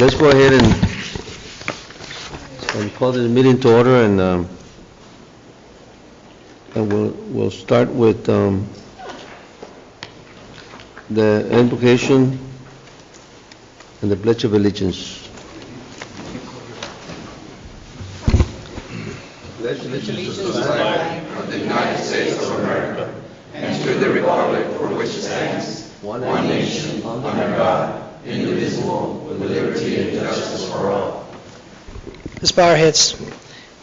Let's go ahead and call this meeting to order, and we'll start with the invocation and the Pledge of Allegiance. Pledge allegiance to the flag of the United States of America and to the republic for which it stands, one nation, under God, indivisible, with liberty and justice for all. Let's bow our heads.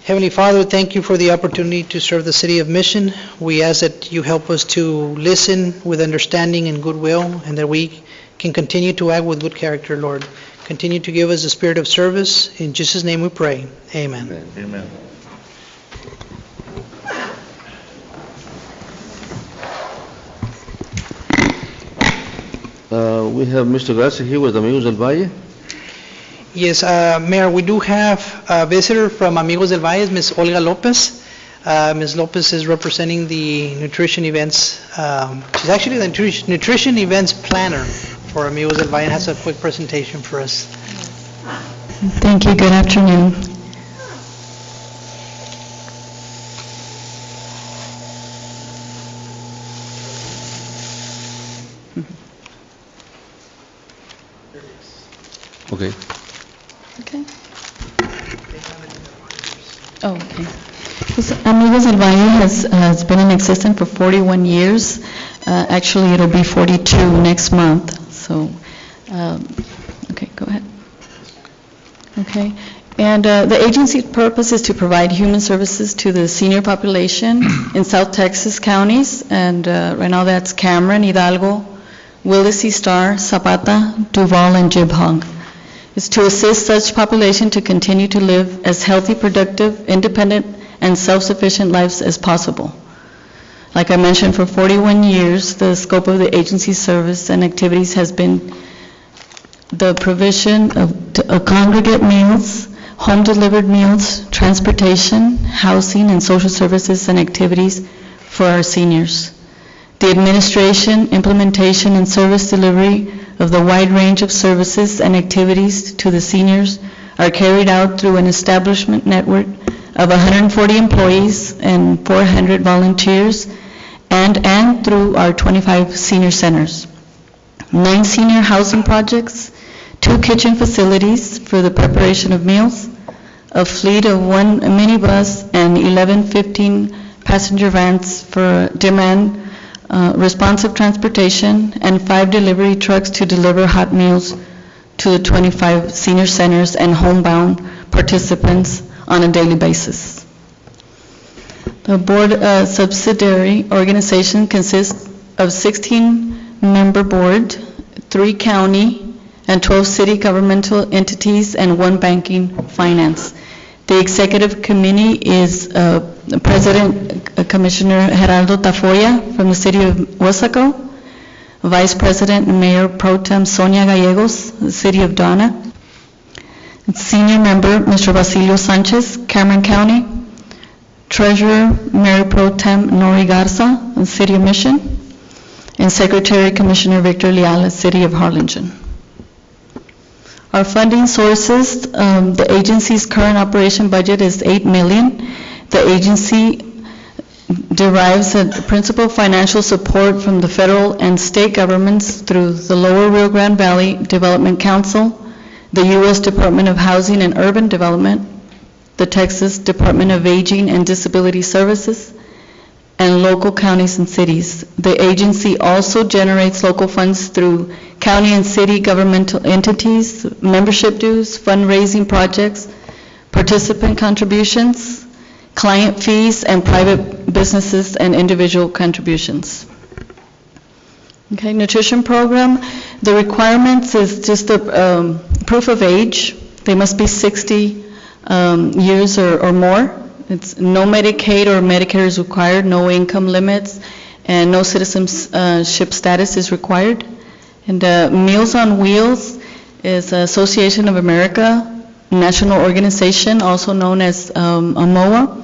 Heavenly Father, thank you for the opportunity to serve the city of Mission. We ask that you help us to listen with understanding and goodwill, and that we can continue to act with good character, Lord. Continue to give us the spirit of service. In Jesus' name we pray. Amen. Amen. We have Mr. Garza here with Amigos del Valle. Yes, Mayor, we do have a visitor from Amigos del Valle, Ms. Olga Lopez. Ms. Lopez is representing the nutrition events. She's actually the nutrition events planner for Amigos del Valle and has a quick presentation for us. Thank you. Good afternoon. Okay. Okay. Oh, okay. Amigos del Valle has been in existence for 41 years. Actually, it'll be 42 next month. So, okay, go ahead. Okay. And the agency's purpose is to provide human services to the senior population in South Texas counties. And right now that's Cameron, Hidalgo, Willacy, Star, Zapata, Duval, and Jibhog. Is to assist such population to continue to live as healthy, productive, independent, and self-sufficient lives as possible. Like I mentioned, for 41 years, the scope of the agency's service and activities has been the provision of congregate meals, home-delivered meals, transportation, housing, and social services and activities for our seniors. The administration, implementation, and service delivery of the wide range of services and activities to the seniors are carried out through an establishment network of 140 employees and 400 volunteers, and through our 25 senior centers. 9 senior housing projects, 2 kitchen facilities for the preparation of meals, a fleet of 1 minibus and 15 passenger vans for demand responsive transportation, and 5 delivery trucks to deliver hot meals to the 25 senior centers and homebound participants on a daily basis. The board subsidiary organization consists of 16-member board, 3 county and 12 city governmental entities, and 1 banking finance. The executive committee is President Commissioner Geraldo Tafoya from the city of Wasaco, Vice President and Mayor Pro Tem Sonia Gallegos, the city of Donna, Senior Member Mr. Basilio Sanchez, Cameron County, Treasurer Mayor Pro Tem Nori Garza, the city of Mission, and Secretary Commissioner Victor Leal, city of Harlingen. Our funding sources, the agency's current operation budget is $8 million. The agency derives a principal financial support from the federal and state governments through the Lower Rio Grande Valley Development Council, the U.S. Department of Housing and Urban Development, the Texas Department of Aging and Disability Services, and local counties and cities. The agency also generates local funds through county and city governmental entities, membership dues, fundraising projects, participant contributions, client fees, and private businesses and individual contributions. Okay, nutrition program. The requirements is just a proof of age. They must be 60 years or more. It's no Medicaid or Medicare is required, no income limits, and no citizenship status is required. And Meals on Wheels is Association of America national organization, also known as AMOA.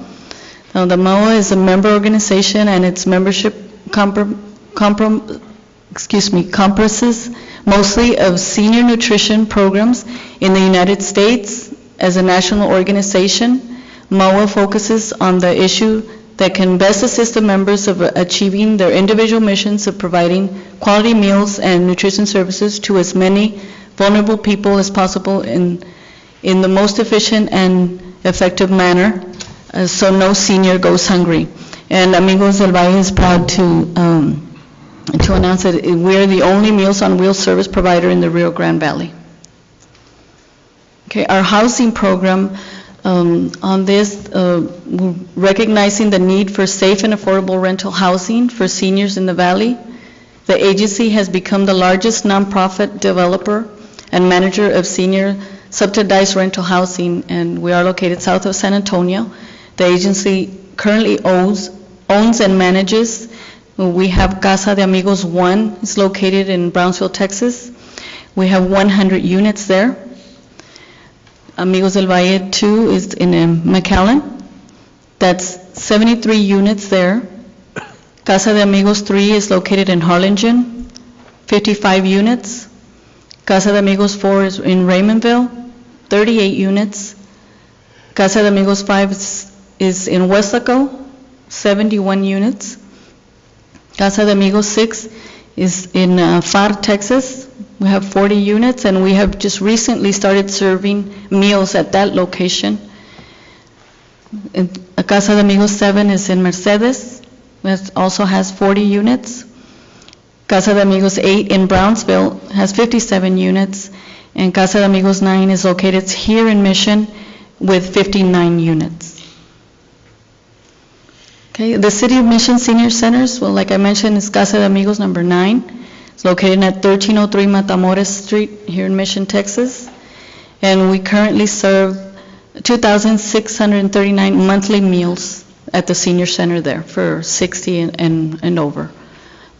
Now, the AMOA is a member organization, and its membership comprises mostly of senior nutrition programs in the United States. As a national organization, MOA focuses on the issue that can best assist the members of achieving their individual missions of providing quality meals and nutrition services to as many vulnerable people as possible in the most efficient and effective manner, so no senior goes hungry. And Amigos del Valle is proud to announce that we're the only Meals on Wheels service provider in the Rio Grande Valley. Okay, our housing program, on this, recognizing the need for safe and affordable rental housing for seniors in the valley, the agency has become the largest nonprofit developer and manager of senior subsidized rental housing, and we are located south of San Antonio. The agency currently owns and manages. We have Casa de Amigos 1, it's located in Brownsville, Texas. We have 100 units there. Amigos del Valle 2 is in McAllen. That's 73 units there. Casa de Amigos 3 is located in Harlingen, 55 units. Casa de Amigos 4 is in Raymondville, 38 units. Casa de Amigos 5 is in Weslaco, 71 units. Casa de Amigos 6 is in FAR, Texas. We have 40 units, and we have just recently started serving meals at that location. And Casa de Amigos 7 is in Mercedes. It also has 40 units. Casa de Amigos 8 in Brownsville has 57 units, and Casa de Amigos 9 is located here in Mission with 59 units. Okay, the City of Mission Senior Centers, well, like I mentioned, is Casa de Amigos number 9. It's located at 1303 Matamoros Street here in Mission, Texas. And we currently serve 2,639 monthly meals at the senior center there for 60 and over.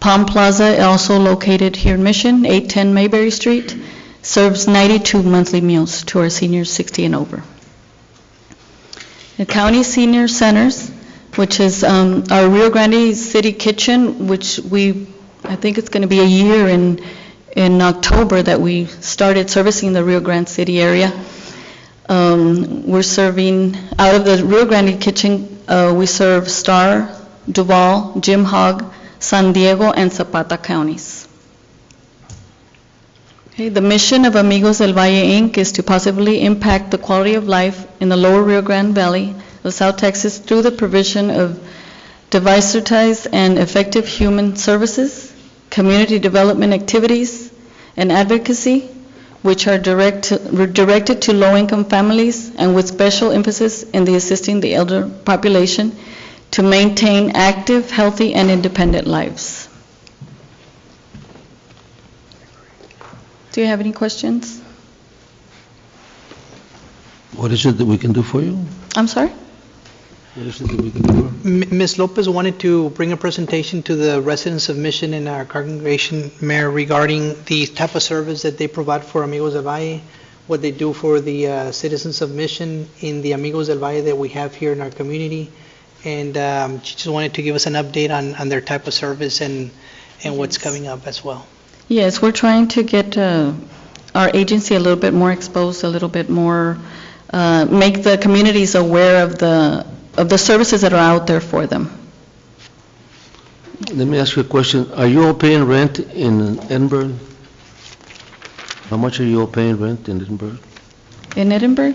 Palm Plaza, also located here in Mission, 810 Mayberry Street, serves 92 monthly meals to our seniors 60 and over. The county senior centers, which is our Rio Grande City Kitchen, which I think it's going to be a year in October that we started servicing the Rio Grande City area. We're serving, out of the Rio Grande Kitchen, we serve Star, Duval, Jim Hogg, San Diego, and Zapata counties. Okay, the mission of Amigos del Valle, Inc. is to positively impact the quality of life in the lower Rio Grande Valley of South Texas through the provision of diversitized and effective human services, community development activities, and advocacy, which are directed to low-income families and with special emphasis in the assisting the elder population to maintain active, healthy, and independent lives. Do you have any questions? What is it that we can do for you? I'm sorry? What is it that we can do? Ms. Lopez wanted to bring a presentation to the residents of Mission and our congregation, Mayor, regarding the type of service that they provide for Amigos del Valle, what they do for the citizens of Mission in the Amigos del Valle that we have here in our community. And she just wanted to give us an update on their type of service and what's coming up as well. Yes, we're trying to get our agency a little bit more exposed, a little bit more, make the communities aware of the services that are out there for them. Let me ask you a question. Are you all paying rent in Edinburgh? How much are you all paying rent in Edinburgh? In Edinburgh?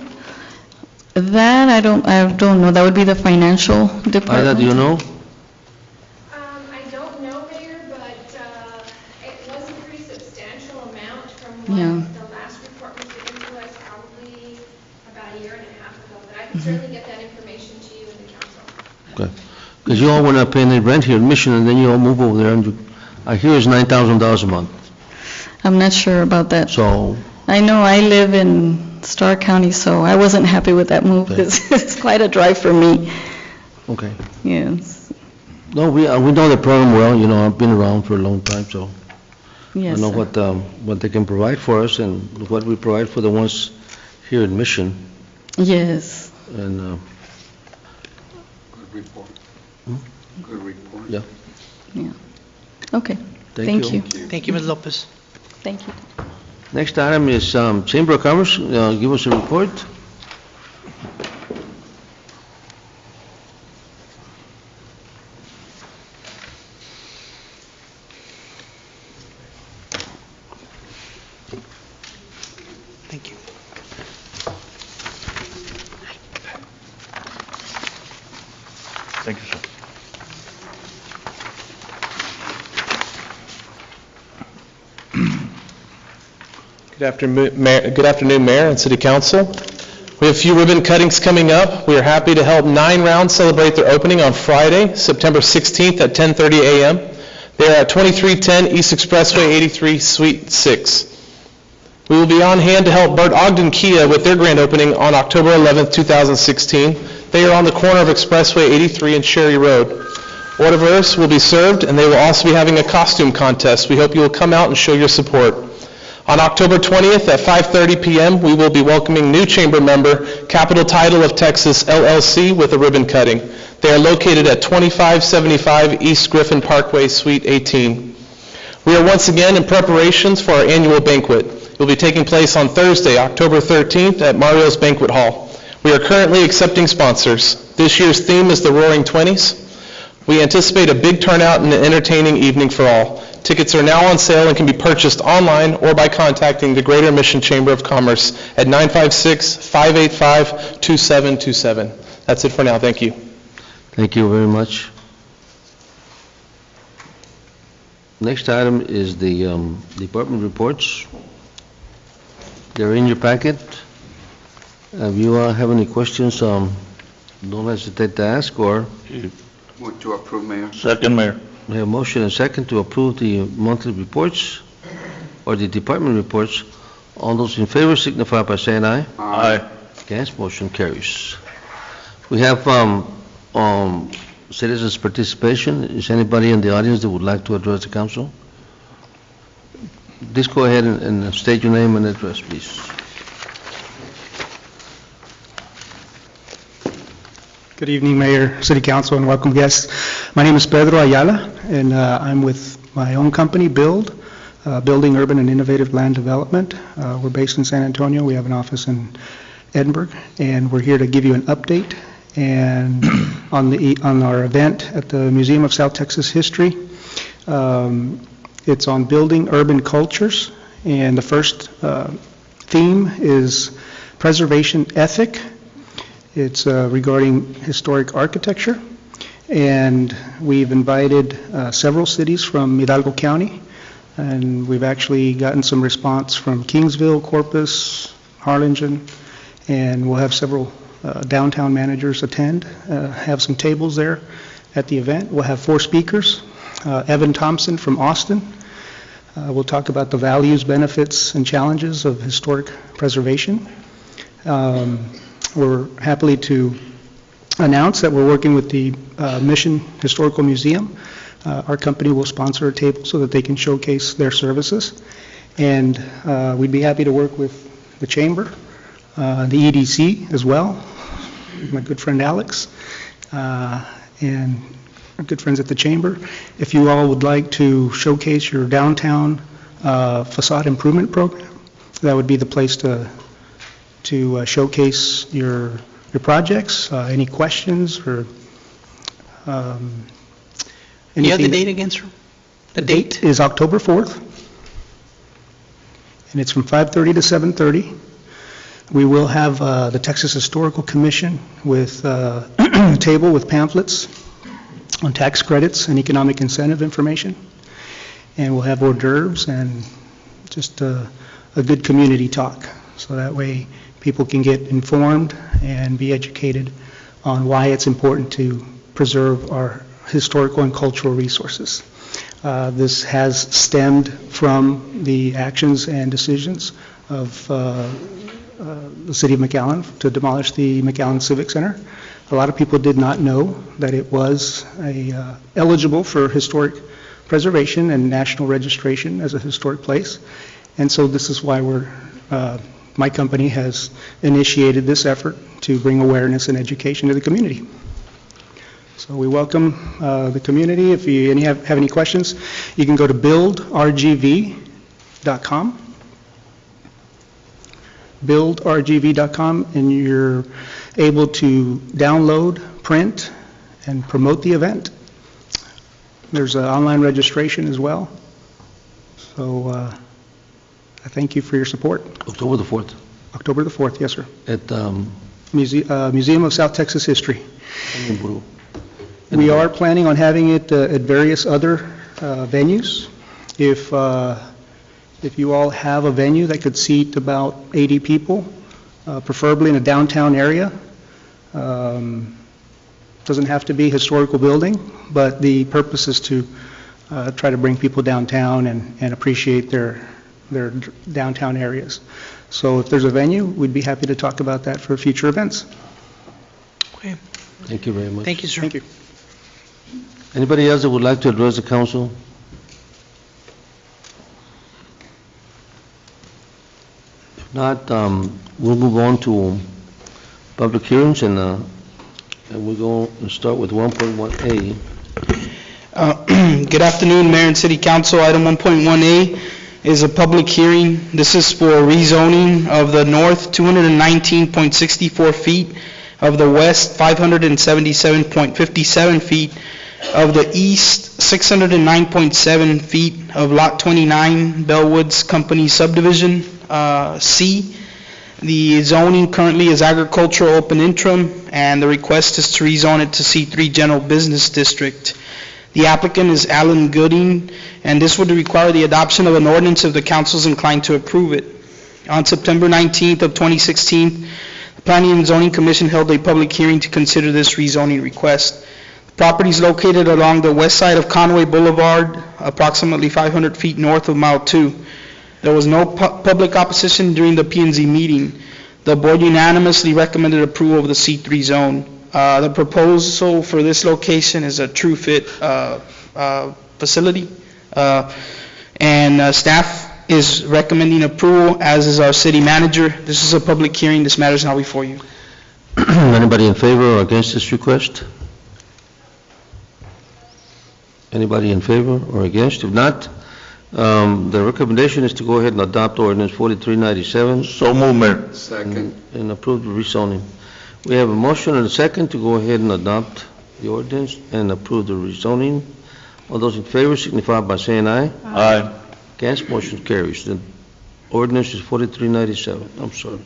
That I don't know. That would be the financial department. Ida, do you know? I don't know, Mayor, but it was a pretty substantial amount from Yeah. what the last report was given to us probably about a year and a half ago. But I can certainly get that information to you and the council. Okay. Because you all were not paying any rent here in Mission, and then you all move over there, and I hear it's $9,000 a month. I'm not sure about that. So, I know I live in Starr County, so I wasn't happy with that move. Okay. It's quite a drive for me. okay. Yes. No, we know the program well. You know, I've been around for a long time, so Yes. I know what they can provide for us and what we provide for the ones here in Mission. Yes. And Good report. Good report. yeah, Yeah. Okay. thank you. Thank you, Ms. Lopez. Thank you. Next item is Chamber of Commerce. Give us a report. Thank you. Thank you, sir. Good afternoon, Mayor and City Council. We have a few ribbon cuttings coming up. We are happy to help 9 Rounds celebrate their opening on Friday, September 16th at 10:30 a.m. They are at 2310 East Expressway 83, Suite 6. We will be on hand to help Bert Ogden Kia with their grand opening on October 11th, 2016. They are on the corner of Expressway 83 and Cherry Road. Hors d'oeuvres will be served, and they will also be having a costume contest. We hope you will come out and show your support. On October 20th at 5:30 p.m., we will be welcoming new chamber member, Capital Title of Texas LLC, with a ribbon cutting. They are located at 2575 East Griffin Parkway, Suite 18. We are once again in preparations for our annual banquet. It will be taking place on Thursday, October 13th at Mario's Banquet Hall. We are currently accepting sponsors. This year's theme is the Roaring Twenties. We anticipate a big turnout and an entertaining evening for all. Tickets are now on sale and can be purchased online or by contacting the Greater Mission Chamber of Commerce at 956-585-2727. That's it for now. Thank you. Thank you very much. Next item is the department reports. They're in your packet. If you have any questions, don't hesitate to ask, or Move to approve, Mayor. Second, Mayor. we have a motion and second to approve the monthly reports or the department reports. All those in favor signify by saying aye. Aye. Against, motion carries. We have citizens' participation. Is anybody in the audience that would like to address the council? Please go ahead and state your name and address, please. Good evening, Mayor, City Council, and welcome guests. My name is Pedro Ayala, and I'm with my own company, Build, Building Urban and Innovative Land Development. We're based in San Antonio. We have an office in Edinburgh, and we're here to give you an update and on our event at the Museum of South Texas History. It's on building urban cultures, and the first theme is preservation ethic. It's regarding historic architecture, and we've invited several cities from Hidalgo County, and we've actually gotten some response from Kingsville, Corpus, Harlingen, and we'll have several downtown managers attend, have some tables there at the event. We'll have 4 speakers. Evan Thompson from Austin. We'll talk about the values, benefits, and challenges of historic preservation. We're happy to announce that we're working with the Mission Historical Museum. Our company will sponsor a table so that they can showcase their services. And we'd be happy to work with the Chamber, the EDC as well, my good friend Alex, and our good friends at the Chamber. If you all would like to showcase your downtown facade improvement program, that would be the place to showcase your projects. Any questions or You have the anything? date again, sir? The date is October 4th, and it's from 5:30 to 7:30. We will have the Texas Historical Commission with a table with pamphlets on tax credits and economic incentive information, and we'll have hors d'oeuvres and just a good community talk, so that way people can get informed and be educated on why it's important to preserve our historical and cultural resources. This has stemmed from the actions and decisions of the City of McAllen to demolish the McAllen Civic Center. A lot of people did not know that it was eligible for historic preservation and national registration as a historic place. And so this is why my company has initiated this effort to bring awareness and education to the community. So we welcome the community. If you have any questions, you can go to buildrgv.org buildrgv.com. buildrgv.com, and you're able to download, print, and promote the event. There's an online registration as well. So I thank you for your support. October the 4th October the 4th, yes, sir. at Museum of South Texas History. Nimburu. We are planning on having it at various other venues. If you all have a venue that could seat about 80 people, preferably in a downtown area. Doesn't have to be a historical building, but the purpose is to try to bring people downtown and appreciate their downtown areas. So if there's a venue, we'd be happy to talk about that for future events. Okay. Thank you very much. Thank you, sir. Thank you. Anybody else that would like to address the council? If not, we'll move on to public hearings, and we're going to start with 1.1A. Good afternoon, Mayor and City Council. Item 1.1A is a public hearing. This is for rezoning of the north 219.64 feet, of the west 577.57 feet, of the east 609.7 feet of Lot 29, Bellwoods Company Subdivision C. The zoning currently is agricultural open interim, and the request is to rezone it to C3 General Business District. The applicant is Alan Gooding, and this would require the adoption of an ordinance if the council is inclined to approve it. On September 19th of 2016, the Planning and Zoning Commission held a public hearing to consider this rezoning request. The property is located along the west side of Conway Boulevard, approximately 500 feet north of Mile 2. There was no public opposition during the P&Z meeting. The board unanimously recommended approval of the C3 zone. The proposal for this location is a true fit facility, and staff is recommending approval, as is our city manager. This is a public hearing. This matter is now before you. Anybody in favor or against this request? Anybody in favor or against? If not, the recommendation is to go ahead and adopt ordinance 4397. So move, Mayor. Second. And approve the rezoning. We have a motion and a second to go ahead and adopt the ordinance and approve the rezoning. All those in favor signify by saying aye. Aye. Against, motion carries. The ordinance is 4397. I'm sorry.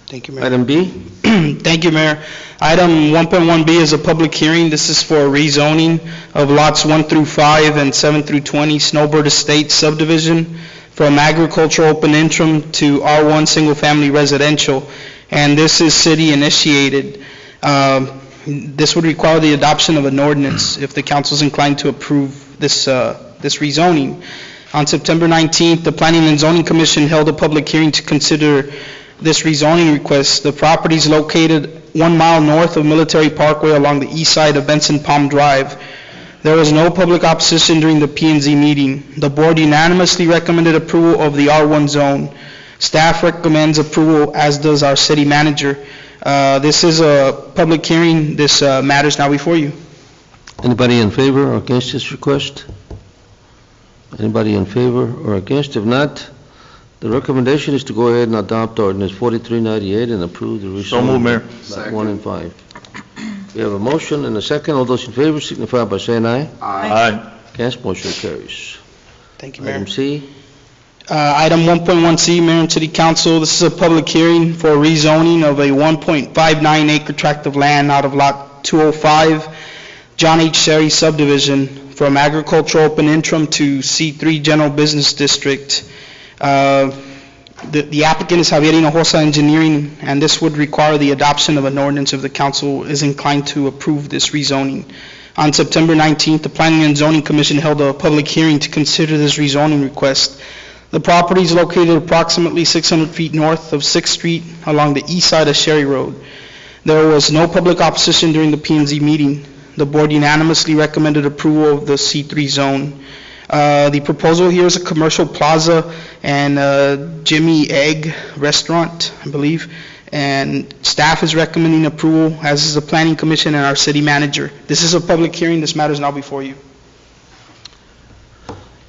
Thank you, Mayor. Item B. Thank you, Mayor. Item 1.1B is a public hearing. This is for rezoning of lots 1 through 5 and 7 through 20 Snowbird Estates subdivision from agricultural open interim to R1 single-family residential, and this is city initiated. This would require the adoption of an ordinance if the council is inclined to approve this rezoning. On September 19th, the Planning and Zoning Commission held a public hearing to consider this rezoning request. The property is located 1 mile north of Military Parkway along the east side of Benson Palm Drive. There was no public opposition during the P&Z meeting. The board unanimously recommended approval of the R1 zone. Staff recommends approval, as does our city manager. This is a public hearing. This matter is now before you. Anybody in favor or against this request? Anybody in favor or against? If not, the recommendation is to go ahead and adopt ordinance 4398 and approve the rezoning. So move, Mayor. Lot 1 and 5. We have a motion and a second. All those in favor signify by saying aye. Aye. Against, motion carries. Thank you, Mayor. Item C. Item 1.1C, Mayor and City Council, this is a public hearing for rezoning of a 1.59 acre tract of land out of Lot 205, John H. Sherry subdivision, from agricultural open interim to C3 General Business District. The applicant is Javier Hinojosa Engineering, and this would require the adoption of an ordinance if the council is inclined to approve this rezoning. On September 19th, the Planning and Zoning Commission held a public hearing to consider this rezoning request. The property is located approximately 600 feet north of 6th Street along the east side of Sherry Road. There was no public opposition during the P&Z meeting. The board unanimously recommended approval of the C3 zone. The proposal here is a commercial plaza and Jimmy Egg restaurant, I believe, and staff is recommending approval, as is the Planning Commission and our city manager. This is a public hearing. This matter is now before you.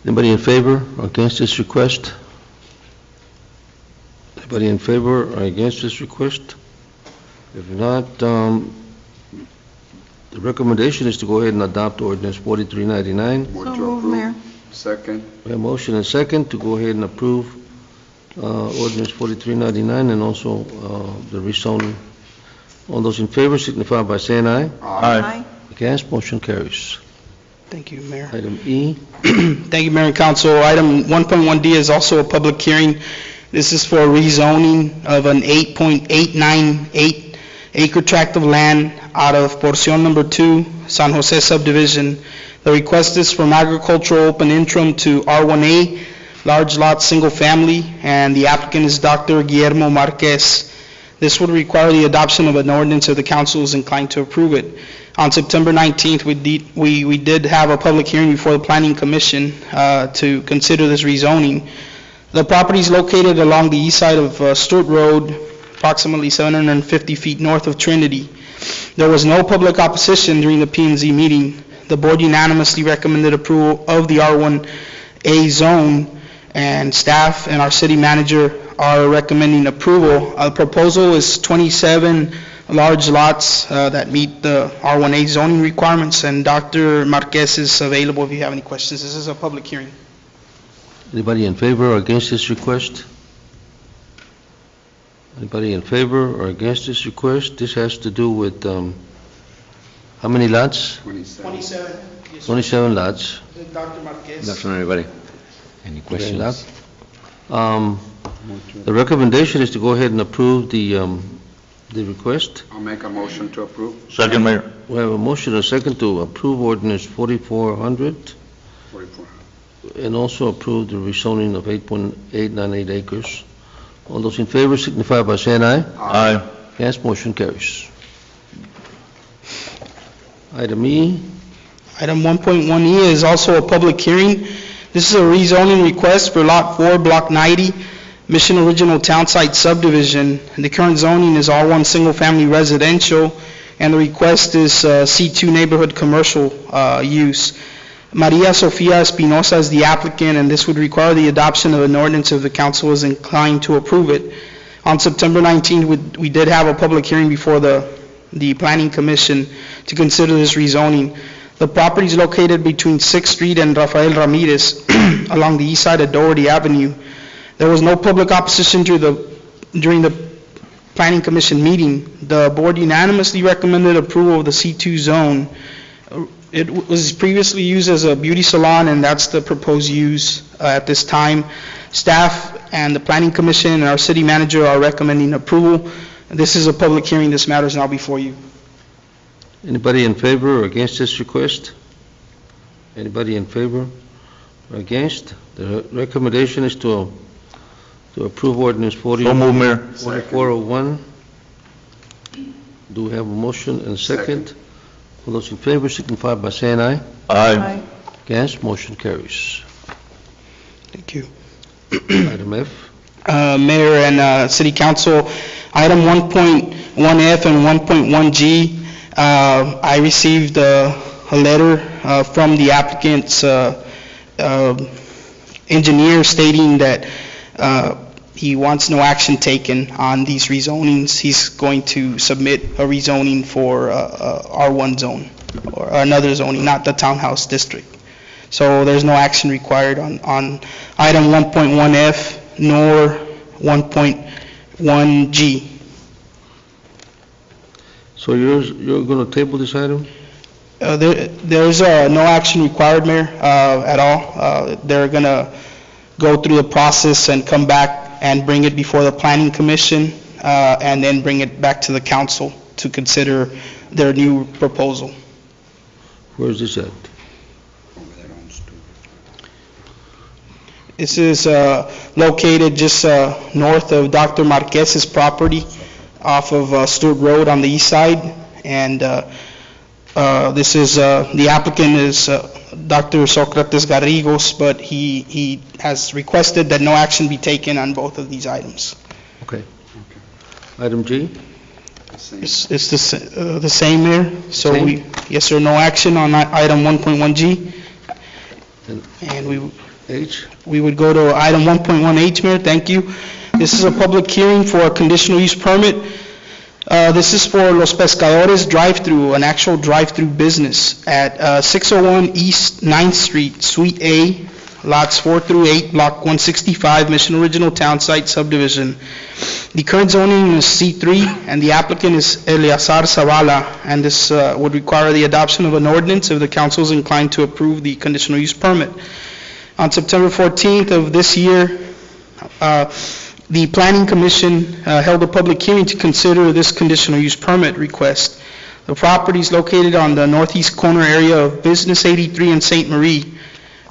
Anybody in favor or against this request? Anybody in favor or against this request? If not, the recommendation is to go ahead and adopt ordinance 4399. Move to approve. Second. We have motion and second to go ahead and approve ordinance 4399 and also the rezoning. All those in favor signify by saying aye. Aye. Against, motion carries. Thank you, Mayor. Item E, Thank you, Mayor and Council. Item 1.1D is also a public hearing. This is for rezoning of an 8.898 acre tract of land out of Porción Number 2, San Jose subdivision. The request is from agricultural open interim to R1A, large lot, single family, and the applicant is Dr. Guillermo Marquez. This would require the adoption of an ordinance if the council is inclined to approve it. On September 19th, we did have a public hearing before the Planning Commission to consider this rezoning. The property is located along the east side of Stewart Road, approximately 750 feet north of Trinity. There was no public opposition during the P&Z meeting. The board unanimously recommended approval of the R1A zone, and staff and our city manager are recommending approval. The proposal is 27 large lots that meet the R1A zoning requirements, and Dr. Marquez is available if you have any questions. This is a public hearing. anybody in favor or against this request? Anybody in favor or against this request? This has to do with, how many lots? 27. 27 lots. Dr. Marquez. Good afternoon, everybody. Any questions? The recommendation is to go ahead and approve the request. I'll make a motion to approve. Second, Mayor. We have a motion and a second to approve ordinance 4400 44. and also approve the rezoning of 8.898 acres. All those in favor signify by saying aye. Aye. Yes, motion carries. Item E, Item 1.1E is also a public hearing. This is a rezoning request for Lot 4, Block 90, Mission Original Townsite Subdivision. The current zoning is R1 Single Family Residential, and the request is C2 Neighborhood Commercial use. Maria Sofia Espinosa is the applicant, and this would require the adoption of an ordinance if the council is inclined to approve it. On September 19th, we did have a public hearing before the Planning Commission to consider this rezoning. The property is located between 6th Street and Rafael Ramirez along the east side of Doherty Avenue. There was no public opposition during the Planning Commission meeting. The board unanimously recommended approval of the C2 zone. It was previously used as a beauty salon, and that's the proposed use at this time. Staff and the Planning Commission and our city manager are recommending approval. This is a public hearing. This matter is now before you. anybody in favor or against this request? Anybody in favor or against? The recommendation is to approve ordinance So move, Mayor. 4401. Do we have a motion and a second? All those in favor signify by saying aye. Aye. Against, motion carries. Thank you. Item F, Mayor and City Council, item 1.1F and 1.1G, I received a letter from the applicant's engineer stating that he wants no action taken on these rezonings. He's going to submit a rezoning for R1 zone, or another zoning, not the townhouse district. So there's no action required on item 1.1F nor 1.1G. so you're going to table this item? There's no action required, Mayor, at all. They're going to go through the process and come back and bring it before the Planning Commission, and then bring it back to the council to consider their new proposal. Where is this at? This is located just north of Dr. Marquez's property off of Stewart Road on the east side, and this is, the applicant is Dr. Socrates Garrigos, but he has requested that no action be taken on both of these items. Okay. Item G? It's the same, Mayor. So Same? yes, sir, no action on item 1.1G. And H? we would go to item 1.1H, Mayor, thank you. This is a public hearing for a conditional use permit. This is for Los Pescadores drive-through, an actual drive-through business at 601 East 9th Street, Suite A, lots 4 through 8, Block 165, Mission Original Townsite Subdivision. The current zoning is C3, and the applicant is Eleazar Zavala, and this would require the adoption of an ordinance if the council is inclined to approve the conditional use permit. On September 14th of this year, the Planning Commission held a public hearing to consider this conditional use permit request. The property is located on the northeast corner area of Business 83 and St. Marie.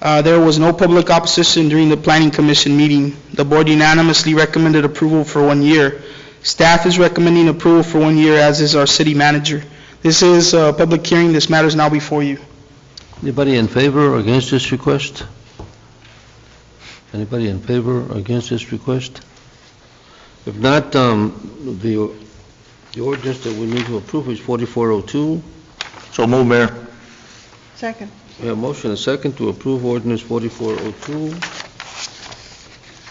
There was no public opposition during the Planning Commission meeting. The board unanimously recommended approval for 1 year. Staff is recommending approval for 1 year, as is our city manager. This is a public hearing. This matter is now before you. Anybody in favor or against this request? Anybody in favor or against this request? If not, the ordinance that we need to approve is 4402. So move, Mayor. Second. We have a motion and a second to approve ordinance 4402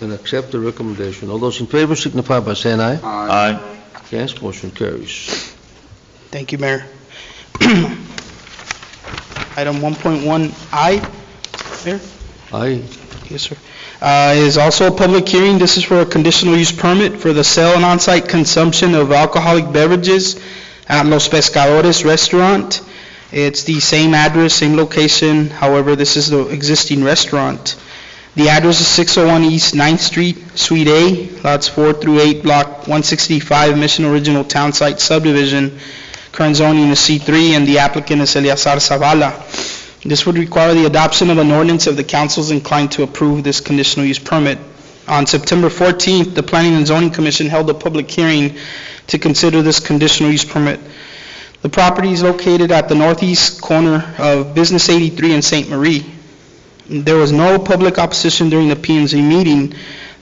and accept the recommendation. All those in favor signify by saying aye. Aye. Against, motion carries. Thank you, Mayor. Item 1.1I, Mayor? Aye. Yes, sir. Is also a public hearing. This is for a conditional use permit for the sale and on-site consumption of alcoholic beverages at Los Pescadores Restaurant. It's the same address, same location, however, this is the existing restaurant. The address is 601 East 9th Street, Suite A, lots 4 through 8, Block 165, Mission Original Townsite Subdivision. Current zoning is C3, and the applicant is Eleazar Zavala. This would require the adoption of an ordinance if the council is inclined to approve this conditional use permit. On September 14th, the Planning and Zoning Commission held a public hearing to consider this conditional use permit. The property is located at the northeast corner of Business 83 and St. Marie. There was no public opposition during the P&Z meeting.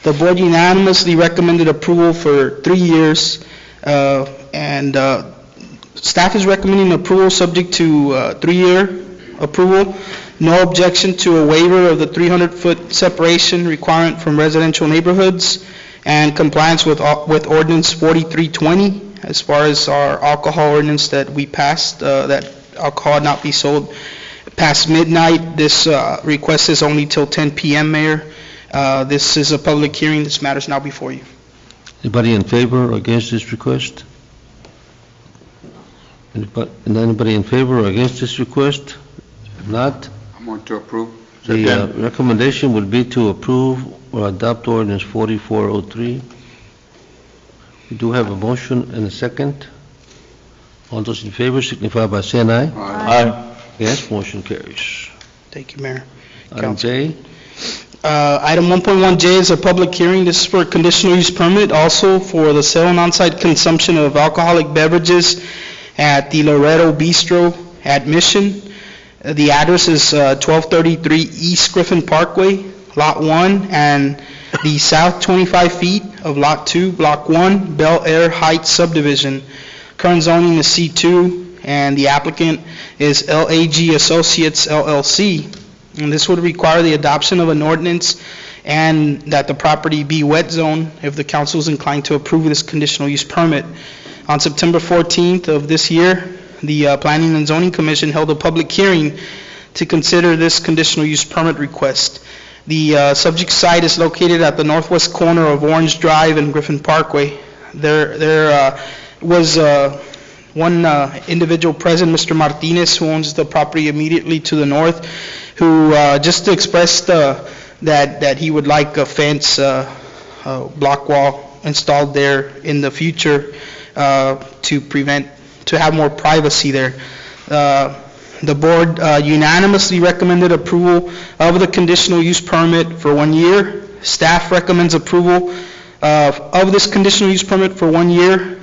The board unanimously recommended approval for 3 years, and staff is recommending approval subject to 3-year approval. No objection to a waiver of the 300-foot separation requirement from residential neighborhoods, and compliance with ordinance 4320 as far as our alcohol ordinance that we passed, that alcohol not be sold past midnight. This request is only till 10 p.m., Mayor. This is a public hearing. This matter is now before you. Anybody in favor or against this request? Anybody in favor or against this request? If not, I want to approve. the recommendation would be to approve or adopt ordinance 4403. We do have a motion and a second. All those in favor signify by saying aye. Aye. Yes, motion carries. Thank you, Mayor. Item J, Item 1.1J is a public hearing. This is for a conditional use permit, also for the sale and on-site consumption of alcoholic beverages at the Loretto Bistro at Mission. The address is 1233 East Griffin Parkway, Lot 1, and the south 25 feet of Lot 2, Block 1, Bel Air Heights Subdivision. Current zoning is C2, and the applicant is LAG Associates LLC. And this would require the adoption of an ordinance and that the property be wet zone if the council is inclined to approve this conditional use permit. On September 14th of this year, the Planning and Zoning Commission held a public hearing to consider this conditional use permit request. The subject site is located at the northwest corner of Orange Drive and Griffin Parkway. There was one individual present, Mr. Martinez, who owns the property immediately to the north, who just expressed that he would like a fence, block wall installed there in the future to have more privacy there. The board unanimously recommended approval of the conditional use permit for 1 year. Staff recommends approval of this conditional use permit for 1 year,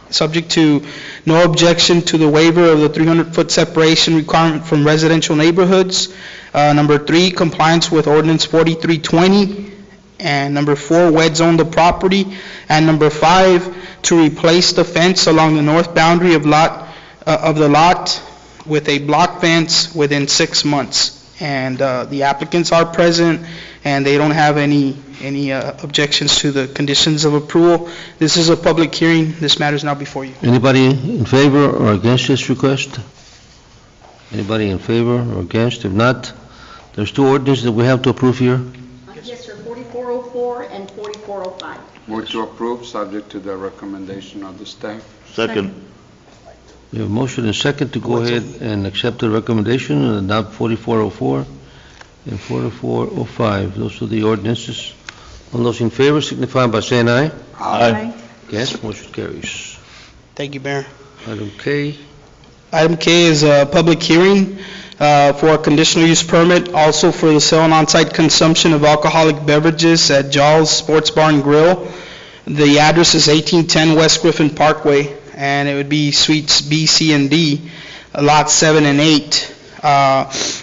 subject to no objection to the waiver of the 300-foot separation requirement from residential neighborhoods. Number 3, compliance with ordinance 4320. And number 4, wet zone the property. And number 5, to replace the fence along the north boundary of the lot with a block fence within 6 months. And the applicants are present, and they don't have any objections to the conditions of approval. This is a public hearing. This matter is now before you. Anybody in favor or against this request? Anybody in favor or against? If not, there's two ordinances that we have to approve here. Yes, sir, 4404 and 4405. Move to approve, subject to the recommendation of the staff. Second. We have a motion and second to go ahead and accept the recommendation and adopt 4404 and 4405. Those are the ordinances. All those in favor signify by saying aye. Aye. Yes, motion carries. Thank you, Mayor. Item K, Item K is a public hearing for a conditional use permit, also for the sale and on-site consumption of alcoholic beverages at Jaw's Sports Bar and Grill. The address is 1810 West Griffin Parkway, and it would be Suites B, C, and D, Lots 7 and 8,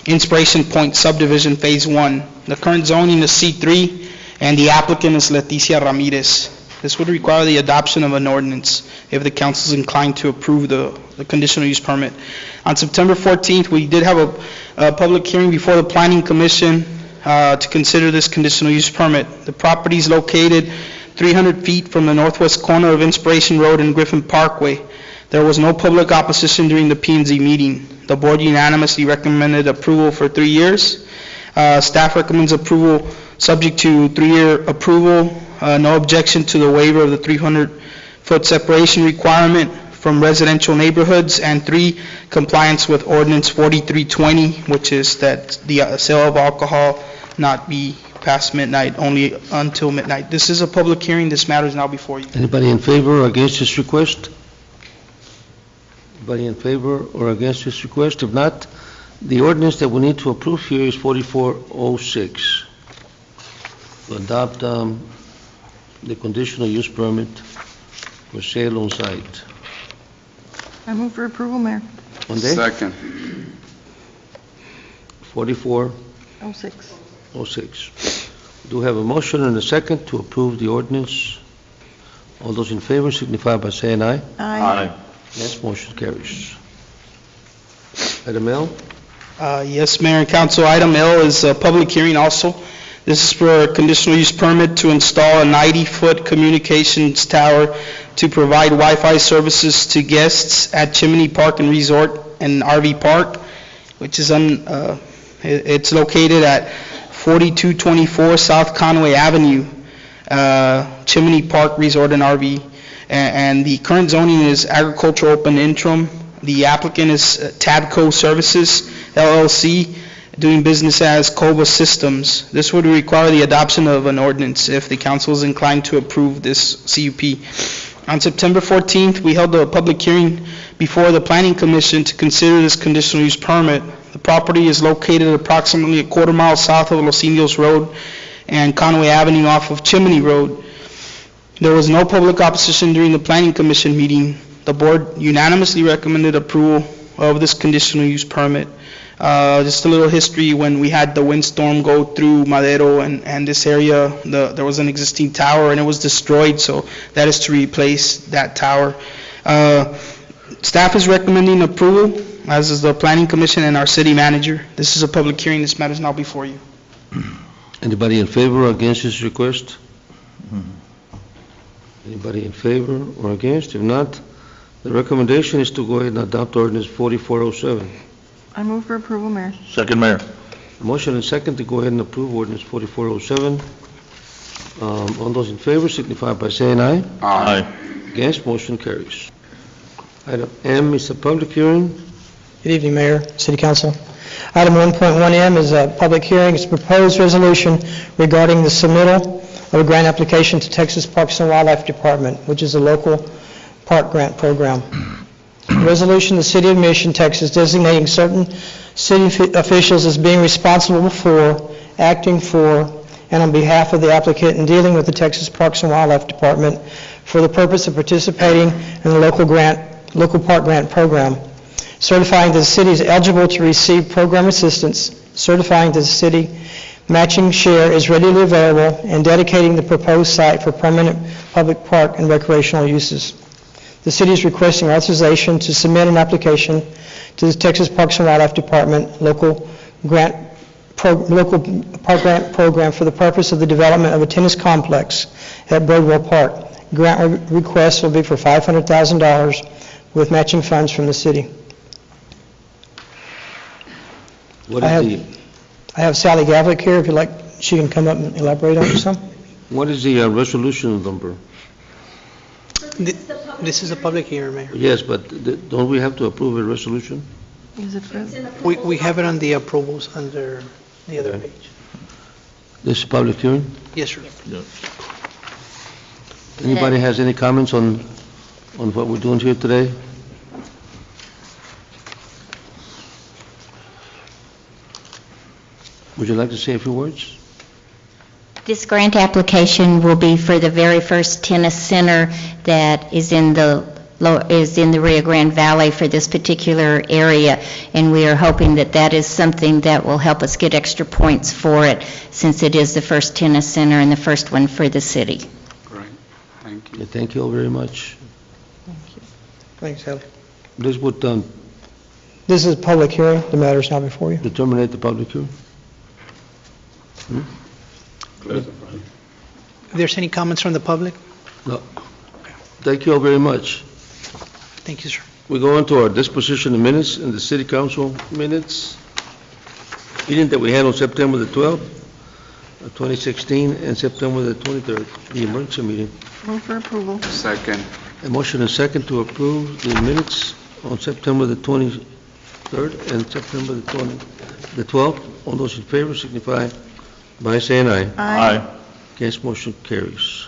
Inspiration Point Subdivision Phase 1. The current zoning is C3, and the applicant is Leticia Ramirez. This would require the adoption of an ordinance if the council is inclined to approve the conditional use permit. On September 14th, we did have a public hearing before the Planning Commission to consider this conditional use permit. The property is located 300 feet from the northwest corner of Inspiration Road and Griffin Parkway. There was no public opposition during the P&Z meeting. The board unanimously recommended approval for 3 years. Staff recommends approval subject to 3-year approval, no objection to the waiver of the 300-foot separation requirement from residential neighborhoods, and 3, compliance with ordinance 4320, which is that the sale of alcohol not be past midnight, only until midnight. This is a public hearing. This matter is now before you. anybody in favor or against this request? Anybody in favor or against this request? If not, the ordinance that we need to approve here is 4406. To adopt the conditional use permit for sale on site. I move for approval, Mayor. On day? Second. 4406. 06. Do have a motion and a second to approve the ordinance. All those in favor signify by saying aye. Aye. Yes, motion carries. Item L. Yes, Mayor and Council, item L is a public hearing also. This is for a conditional use permit to install a 90-foot communications tower to provide Wi-Fi services to guests at Chimney Park and Resort and RV Park, which is it's located at 4224 South Conway Avenue, Chimney Park Resort and RV. And the current zoning is agricultural open interim. The applicant is Tabco Services, LLC, doing business as Cova Systems. This would require the adoption of an ordinance if the council is inclined to approve this CUP. On September 14th, we held a public hearing before the Planning Commission to consider this conditional use permit. The property is located approximately a quarter mile south of Los Indios Road and Conway Avenue off of Chimney Road. There was no public opposition during the Planning Commission meeting. The board unanimously recommended approval of this conditional use permit. Just a little history, when we had the windstorm go through Madero and this area, there was an existing tower and it was destroyed, so that is to replace that tower. Staff is recommending approval, as is the Planning Commission and our city manager. This is a public hearing. This matter is now before you. Anybody in favor or against this request? Anybody in favor or against? If not, the recommendation is to go ahead and adopt ordinance 4407. I move for approval, Mayor. Second, Mayor. Motion and second to go ahead and approve ordinance 4407. All those in favor signify by saying aye. Aye. Against, motion carries. Item M is a public hearing. Good evening, Mayor, City Council. Item 1.1M is a public hearing. It's a proposed resolution regarding the submittal of a grant application to Texas Parks and Wildlife Department, which is a local park grant program. Resolution, the City of Mission, Texas, designating certain city officials as being responsible for, acting for, and on behalf of the applicant in dealing with the Texas Parks and Wildlife Department for the purpose of participating in the local park grant program, certifying that the city is eligible to receive program assistance, certifying that the city matching share is readily available, and dedicating the proposed site for permanent public park and recreational uses. The city is requesting authorization to submit an application to the Texas Parks and Wildlife Department local grant local park grant program for the purpose of the development of a tennis complex at Birdwell Park. Grant request will be for $500,000 with matching funds from the city. What I is have Sally Gavlik here, if you'd like, she can come up and elaborate on some. what is the resolution number? This is a public hearing, Mayor. Yes, but don't we have to approve a resolution? Is it Fred? We have it on the approvals under the other Okay. page. This is public hearing? Yes, sir. Anybody has any comments on what we're doing here today? Would you like to say a few words? This grant application will be for the very first tennis center that is in the Rio Grande Valley for this particular area, and we are hoping that that is something that will help us get extra points for it, since it is the first tennis center and the first one for the city. Great, thank you. Okay, thank you all very much. Thanks, Sally. This would This is a public hearing, the matter is now before you. terminate the public hearing? If there's any comments from the public? No. Thank you all very much. Thank you, sir. We go on to our disposition of minutes in the city council minutes. Meeting that we had on September the 12th, 2016, and September the 23rd, the emergency meeting. Move for approval. Second. A motion and second to approve the minutes on September the 23rd and September the 12th. All those in favor signify by saying aye. Aye. Against, motion carries.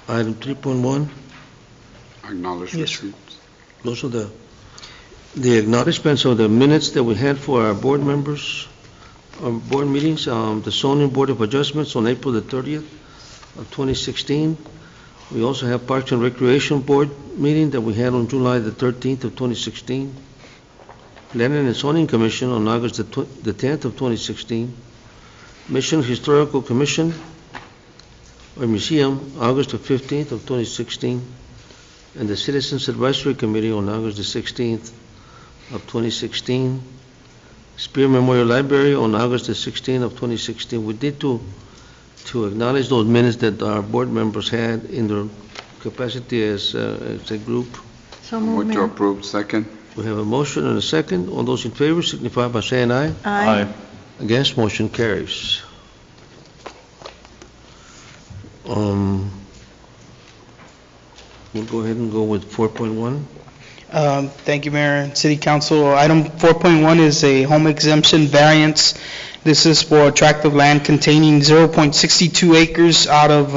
Item 3.1, Acknowledge Yes, sir. receipts. those are the acknowledgements of the minutes that we had for our board members, our board meetings, the zoning board of adjustments on April the 30th of 2016. We also have Parks and Recreation Board meeting that we had on July the 13th of 2016. Planning and Zoning Commission on August the 10th of 2016. Mission Historical Commission or Museum, August the 15th of 2016. And the Citizens Advisory Committee on August the 16th of 2016. Spear Memorial Library on August the 16th of 2016. We did to acknowledge those minutes that our board members had in their capacity as a group. So move, Move to Mayor. approve. Second. We have a motion and a second. All those in favor signify by saying aye. Aye. Against, motion carries. We'll go ahead and go with 4.1. Thank you, Mayor and City Council. Item 4.1 is a home exemption variance. This is for a tract of land containing 0.62 acres out of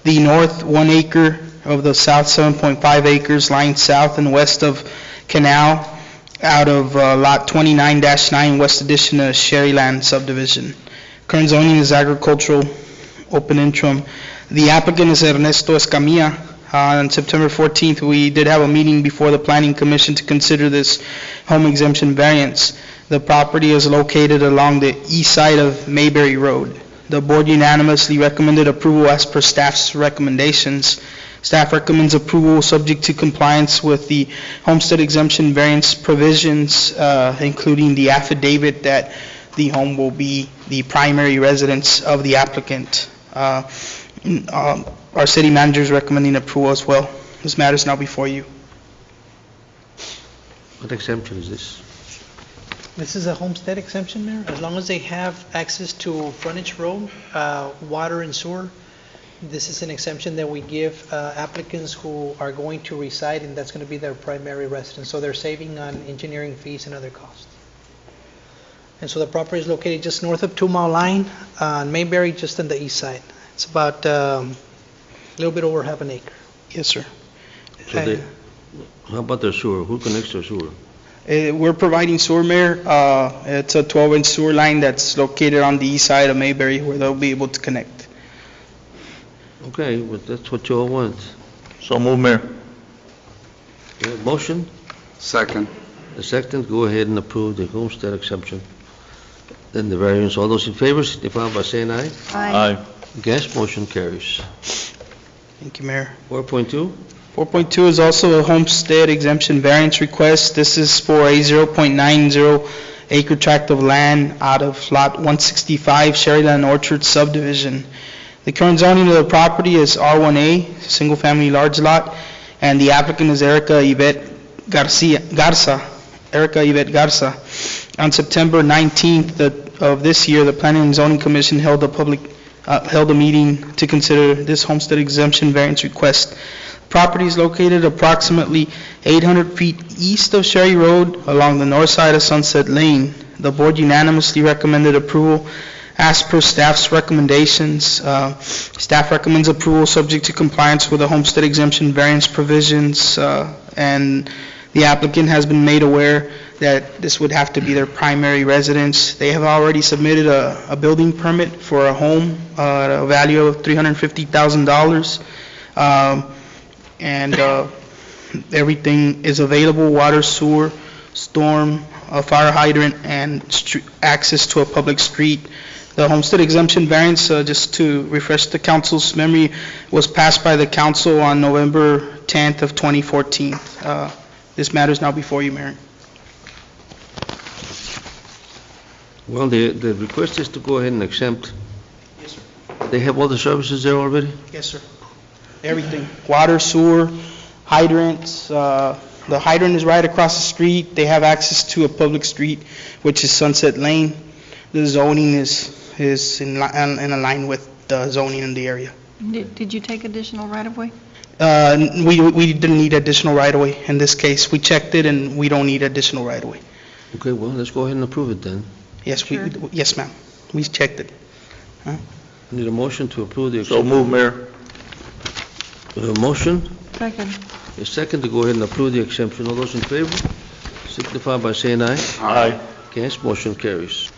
the north, 1 acre of the south, 7.5 acres lying south and west of Canal, out of Lot 29-9, West Addition of Sherryland subdivision. Current zoning is agricultural, open interim. The applicant is Ernesto Escamilla. On September 14th, we did have a meeting before the Planning Commission to consider this home exemption variance. The property is located along the east side of Mayberry Road. The board unanimously recommended approval as per staff's recommendations. Staff recommends approval subject to compliance with the homestead exemption variance provisions, including the affidavit that the home will be the primary residence of the applicant. Our city manager is recommending approval as well. This matter is now before you. What exemption is this? This is a homestead exemption, Mayor, as long as they have access to frontage road, water and sewer. This is an exemption that we give applicants who are going to reside, and that's going to be their primary residence. So they're saving on engineering fees and other costs. And so the property is located just north of 2 Mile Line, on Mayberry, just on the east side. It's about a little bit over half an acre. Yes, sir. So how about their sewer? Who connects their sewer? We're providing sewer, Mayor. It's a 12-inch sewer line that's located on the east side of Mayberry where they'll be able to connect. Okay, but that's what you all want. So move, Mayor. We have a motion? Second. The second, go ahead and approve the homestead exemption. Then the variance, all those in favor, signify by saying aye. Aye. Against, motion carries. Thank you, Mayor. 4.2, 4.2 is also a homestead exemption variance request. This is for a 0.90 acre tract of land out of Lot 165, Sherryland Orchard subdivision. The current zoning of the property is R1A, single-family large lot, and the applicant is Erica Yvette Garza. On September 19th of this year, the Planning and Zoning Commission held a meeting to consider this homestead exemption variance request. Property is located approximately 800 feet east of Sherry Road along the north side of Sunset Lane. The board unanimously recommended approval as per staff's recommendations. Staff recommends approval subject to compliance with the homestead exemption variance provisions, and the applicant has been made aware that this would have to be their primary residence. They have already submitted a building permit for a home at a value of $350,000. And everything is available: water, sewer, storm, a fire hydrant, and access to a public street. The homestead exemption variance, just to refresh the council's memory, was passed by the council on November 10th of 2014. This matter is now before you, Mayor. Well, the request is to go ahead and exempt. Yes, sir. They have all the services there already? Yes, sir. Everything: water, sewer, hydrants. The hydrant is right across the street. They have access to a public street, which is Sunset Lane. The zoning is in line with the zoning in the area. Did you take additional right-of-way? We didn't need additional right-of-way in this case. We checked it, and we don't need additional right-of-way. Okay, well, let's go ahead and approve it then. Yes, Sure. yes, ma'am. We checked it. Need a motion to approve the So exemption. move, Mayor. A motion? Second. A second to go ahead and approve the exemption. All those in favor signify by saying aye. Aye. Against, motion carries.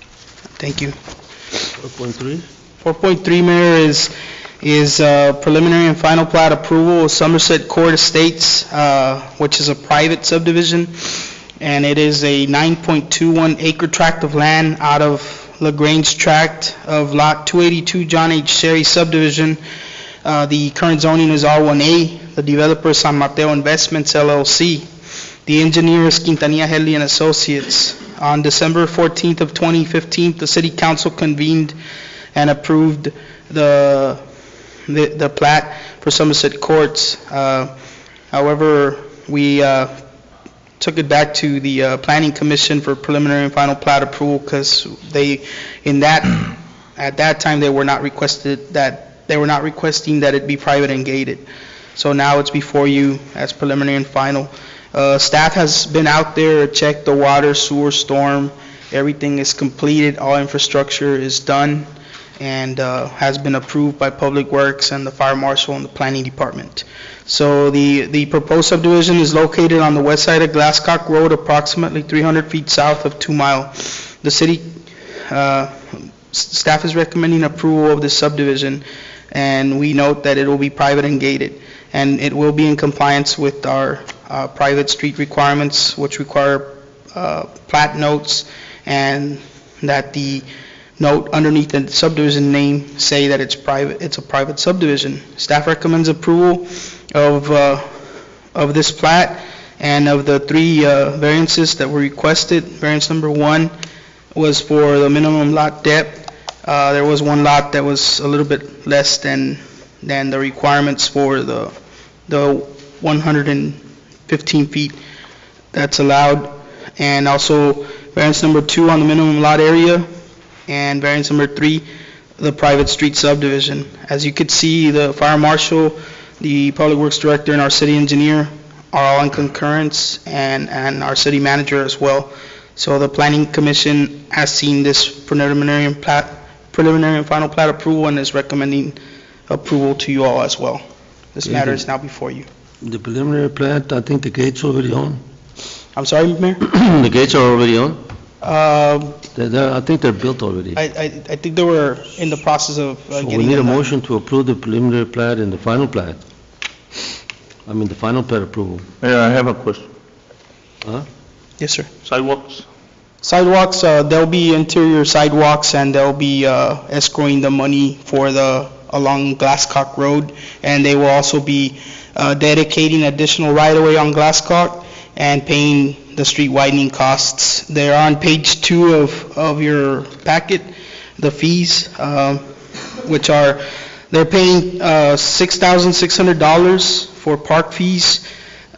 Thank you. 4.3? 4.3, Mayor, is preliminary and final plat approval of Somerset Court Estates, which is a private subdivision, and it is a 9.21 acre tract of land out of LaGrange tract of Lot 282, John H. Sherry subdivision. The current zoning is R1A. The developer is San Mateo Investments, LLC. The engineer is Quintanilla Hedley and Associates. On December 14th of 2015, the city council convened and approved the plat for Somerset Courts. However, we took it back to the Planning Commission for preliminary and final plat approval because at that time they were not requesting that it be private and gated. So now it's before you as preliminary and final. Staff has been out there, checked the water, sewer, storm. Everything is completed. All infrastructure is done and has been approved by Public Works and the Fire Marshal and the Planning Department. So the proposed subdivision is located on the west side of Glasscock Road, approximately 300 feet south of 2 Mile. The city staff is recommending approval of this subdivision, and we note that it will be private and gated, and it will be in compliance with our private street requirements, which require plat notes, and that the note underneath the subdivision name say that it's a private subdivision. Staff recommends approval of this plat and of the 3 variances that were requested. Variance number 1 was for the minimum lot depth. There was one lot that was a little bit less than the requirements for the 115 feet that's allowed. And also variance number 2 on the minimum lot area, and variance number 3, the private street subdivision. As you could see, the Fire Marshal, the Public Works Director, and our City Engineer are all in concurrence, and our City Manager as well. So the Planning Commission has seen this preliminary and final plat approval and is recommending approval to you all as well. This matter is now before you. The preliminary plat, I think the gate's already on. I'm sorry, Mayor? The gates are already on? I think they're built already. I think they were in the process of So getting we need a them done. motion to approve the preliminary plat and the final plat. I mean, the final plat approval. Mayor, I have a question. Huh? Yes, sir. Sidewalks? Sidewalks, there'll be interior sidewalks, and they'll be escrowing the money for the along Glasscock Road, and they will also be dedicating additional right-of-way on Glasscock and paying the street widening costs. They're on page 2 of your packet, the fees, which are, they're paying $6,600 for park fees,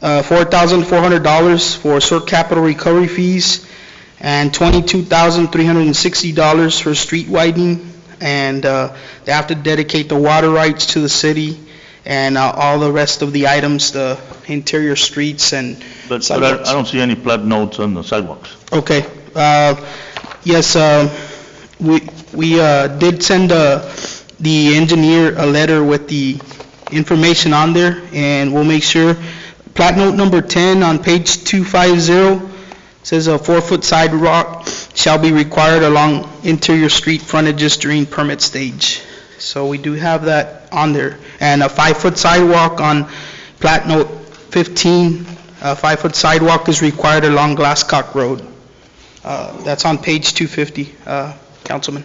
$4,400 for sewer capital recovery fees, and $22,360 for street widening, and they have to dedicate the water rights to the city and all the rest of the items, the interior streets and But I sidewalks. don't see any plat notes on the sidewalks. Okay. Yes, we did send the engineer a letter with the information on there, and we'll make sure. Plat note number 10 on page 250 says a 4-foot sidewalk shall be required along interior street frontages during permit stage. So we do have that on there. And a 5-foot sidewalk on plat note 15, a 5-foot sidewalk is required along Glasscock Road. That's on page 250, Councilman.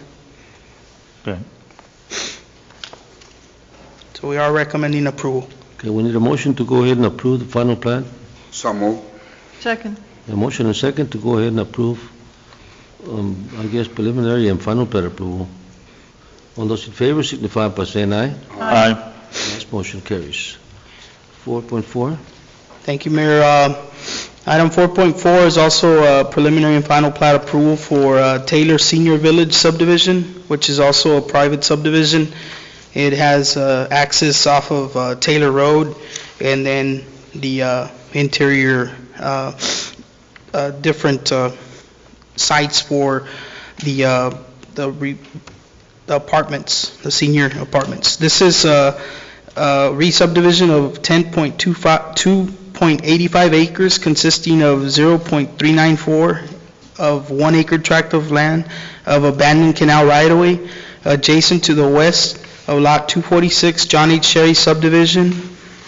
Okay. So we are recommending approval. Okay, we need a motion to go ahead and approve the final plan. So move. Second. A motion and second to go ahead and approve, I guess preliminary and final plat approval. All those in favor signify by saying aye. Aye. This motion carries. 4.4. Thank you, Mayor. Item 4.4 is also a preliminary and final plat approval for Taylor Senior Village subdivision, which is also a private subdivision. It has access off of Taylor Road, and then the interior different sites for the apartments, the senior apartments. This is a re-subdivision of 2.85 acres consisting of 0.394 of 1 acre tract of land of abandoned canal right-of-way adjacent to the west of Lot 246 John H. Sherry subdivision,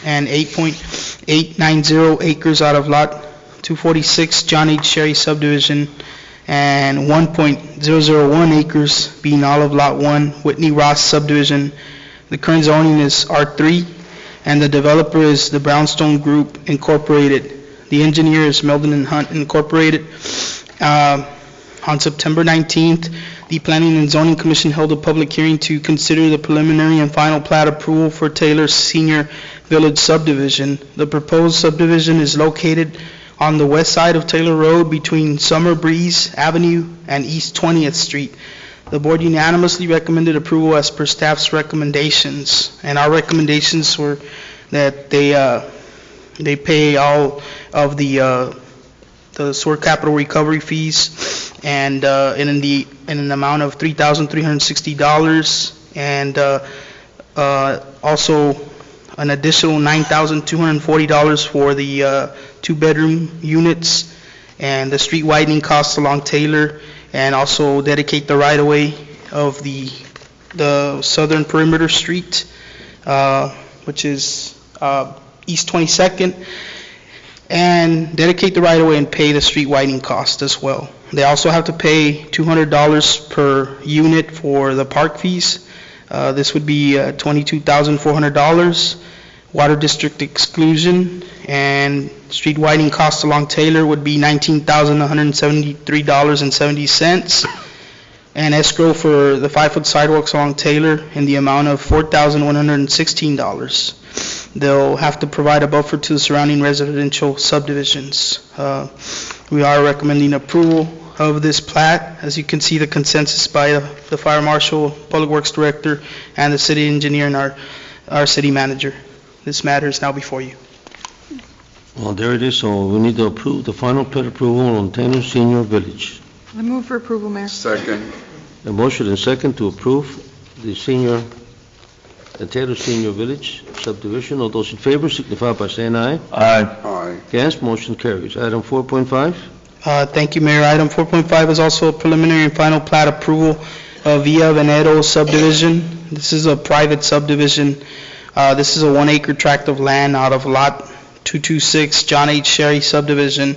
and 8.890 acres out of Lot 246 John H. Sherry subdivision, and 1.001 acres being all of Lot 1 Whitney Ross subdivision. The current zoning is R3, and the developer is the Brownstone Group Incorporated. The engineer is Meldon and Hunt Incorporated. On September 19th, the Planning and Zoning Commission held a public hearing to consider the preliminary and final plat approval for Taylor Senior Village subdivision. The proposed subdivision is located on the west side of Taylor Road between Summer Breeze Avenue and East 20th Street. The board unanimously recommended approval as per staff's recommendations, and our recommendations were that they pay all of the sewer capital recovery fees, and in an amount of $3,360, and also an additional $9,240 for the 2-bedroom units and the street widening costs along Taylor, and also dedicate the right-of-way of the southern perimeter street, which is East 22nd, and dedicate the right-of-way and pay the street widening cost as well. They also have to pay $200 per unit for the park fees. This would be $22,400. Water district exclusion and street widening costs along Taylor would be $19,173.70. And escrow for the 5-foot sidewalks along Taylor in the amount of $4,116. They'll have to provide a buffer to the surrounding residential subdivisions. We are recommending approval of this plat. As you can see, the consensus by the fire marshal, public works director, and the city engineer and our city manager. This matter is now before you. Well, there it is, so we need to approve the final plat approval on Taylor Senior Village. I move for approval, Mayor. Second. A motion and second to approve the Taylor Senior Village subdivision. All those in favor signify by saying aye. Aye. Aye. Against, motion carries. Item 4.5. Thank you, Mayor. Item 4.5 is also a preliminary and final plat approval of Villa Venedo subdivision. This is a private subdivision. This is a 1-acre tract of land out of Lot 226 John H. Sherry subdivision.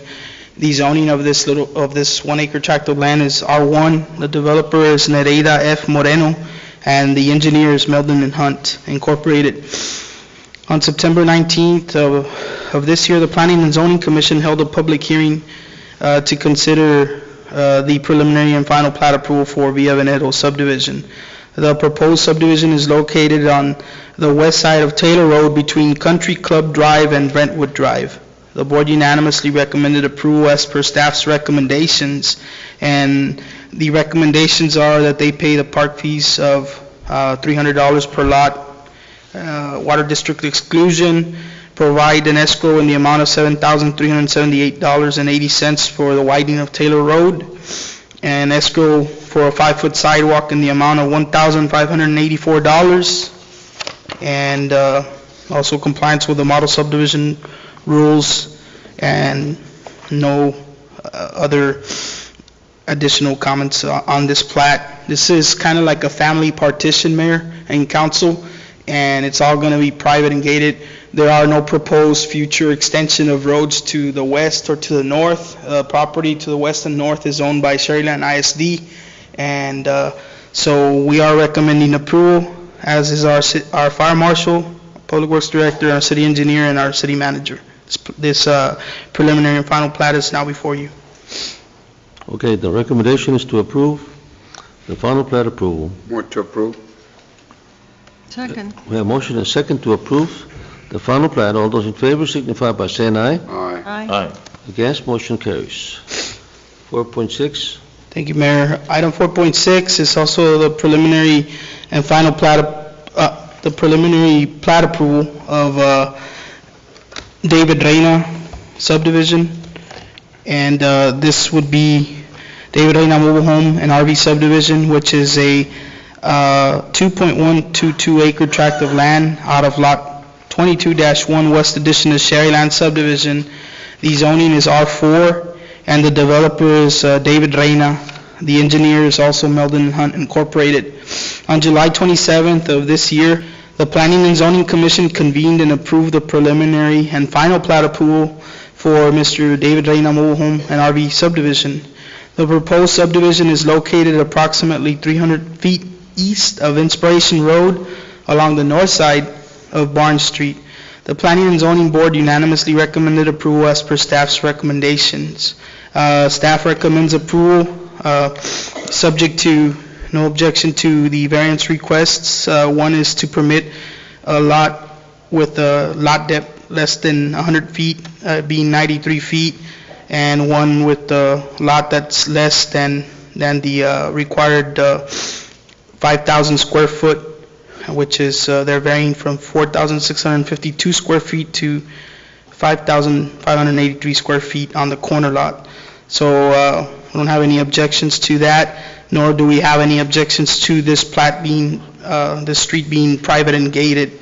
The zoning of this 1-acre tract of land is R1. The developer is Nereida F. Moreno, and the engineer is Meldon and Hunt Incorporated. On September 19th of this year, the Planning and Zoning Commission held a public hearing to consider the preliminary and final plat approval for Villa Venedo subdivision. The proposed subdivision is located on the west side of Taylor Road between Country Club Drive and Brentwood Drive. The board unanimously recommended approval as per staff's recommendations, and the recommendations are that they pay the park fees of $300 per lot, water district exclusion, provide an escrow in the amount of $7,378.80 for the widening of Taylor Road, and escrow for a 5-foot sidewalk in the amount of $1,584, and also compliance with the model subdivision rules, and no other additional comments on this plat. This is kind of like a family partition, Mayor and Council, and it's all going to be private and gated. There are no proposed future extension of roads to the west or to the north. Property to the west and north is owned by Sherryland ISD, and so we are recommending approval, as is our fire marshal, public works director, our city engineer, and our city manager. This preliminary and final plat is now before you. Okay, the recommendation is to approve the final plat approval. Move to approve. Second. We have motion and second to approve the final plat. All those in favor signify by saying aye. Aye. Aye. Against, motion carries. 4.6. Thank you, Mayor. Item 4.6 is also the preliminary and final plat, approval of David Reyna subdivision, and this would be David Reyna Mobile Home and RV subdivision, which is a 2.122 acre tract of land out of lot 22-1 West Addition to Sherryland subdivision. The zoning is R4, and the developer is David Reyna. The engineer is also Meldon and Hunt Incorporated. On July 27th of this year, the Planning and Zoning Commission convened and approved the preliminary and final plat approval for Mr. David Reyna Mobile Home and RV subdivision. The proposed subdivision is located approximately 300 feet east of Inspiration Road along the north side of Barnes Street. The Planning and Zoning Board unanimously recommended approval as per staff's recommendations. Staff recommends approval, subject to no objection to the variance requests. One is to permit a lot with a lot depth less than 100 feet, being 93 feet, and one with a lot that's less than the required 5,000 square foot, which is, they're varying from 4,652 square feet to 5,583 square feet on the corner lot. So we don't have any objections to that, nor do we have any objections to this plat being, this street being private and gated.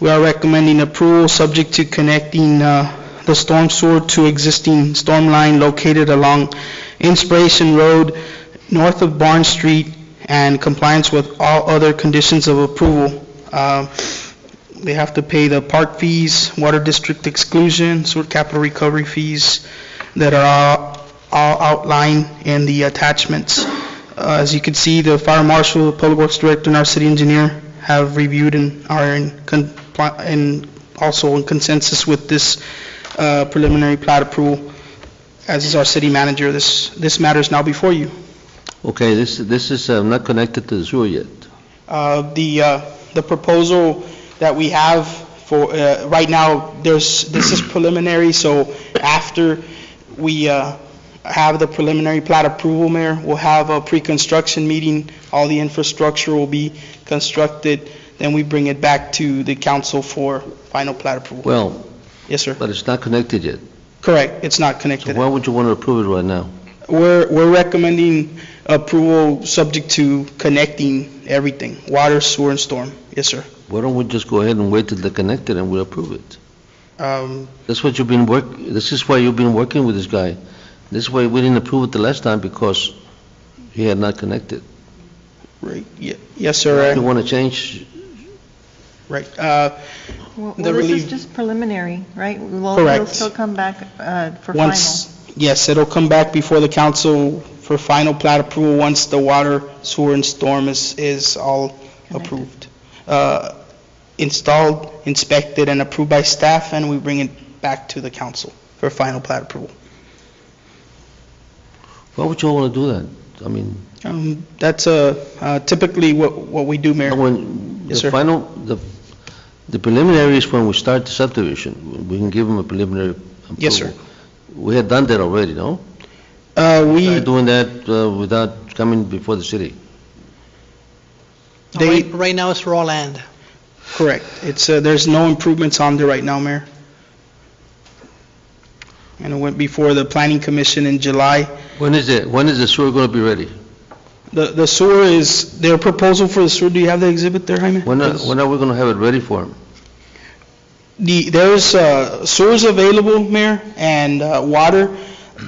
We are recommending approval subject to connecting the storm sewer to existing storm line located along Inspiration Road north of Barnes Street, and compliance with all other conditions of approval. They have to pay the park fees, water district exclusion, sewer capital recovery fees that are all outlined in the attachments. As you can see, the fire marshal, the public works director, and our city engineer have reviewed and are in also in consensus with this preliminary plat approval, as is our city manager. This matter is now before you. Okay, this is not connected to the sewer yet. The proposal that we have for, right now, this is preliminary, so after we have the preliminary plat approval, Mayor, we'll have a pre-construction meeting, all the infrastructure will be constructed, then we bring it back to the council for final plat approval. Well, yes, sir. but it's not connected yet. Correct, it's not connected. So why would you want to approve it right now? We're recommending approval subject to connecting everything, water, sewer, and storm. Yes, sir. Why don't we just go ahead and wait till they're connected and we'll approve it? That's what you've been this is why you've been working with this guy. This is why we didn't approve it the last time, because he had not connected. Right, yes, sir. If you want to change. Right. Well, this is just preliminary, right? Correct. It'll still come back for final. Yes, it'll come back before the council for final plat approval once the water, sewer, and storm is all approved. Installed, inspected, and approved by staff, and we bring it back to the council for final plat approval. Why would you all want to do that? I mean, That's typically what we do, Mayor. when Yes, the sir. final, the preliminary is when we start the subdivision. We can give them a preliminary approval. Yes, sir. We had done that already, no? We, Tried doing that without coming before the city. They- Right now, it's raw land. correct. It's, there's no improvements on there right now, Mayor. And it went before the Planning Commission in July. When is the sewer going to be ready? The sewer is, their proposal for the sewer, do you have the exhibit there, Jaime? When are we going to have it ready for them? There's sewers available, Mayor, and water.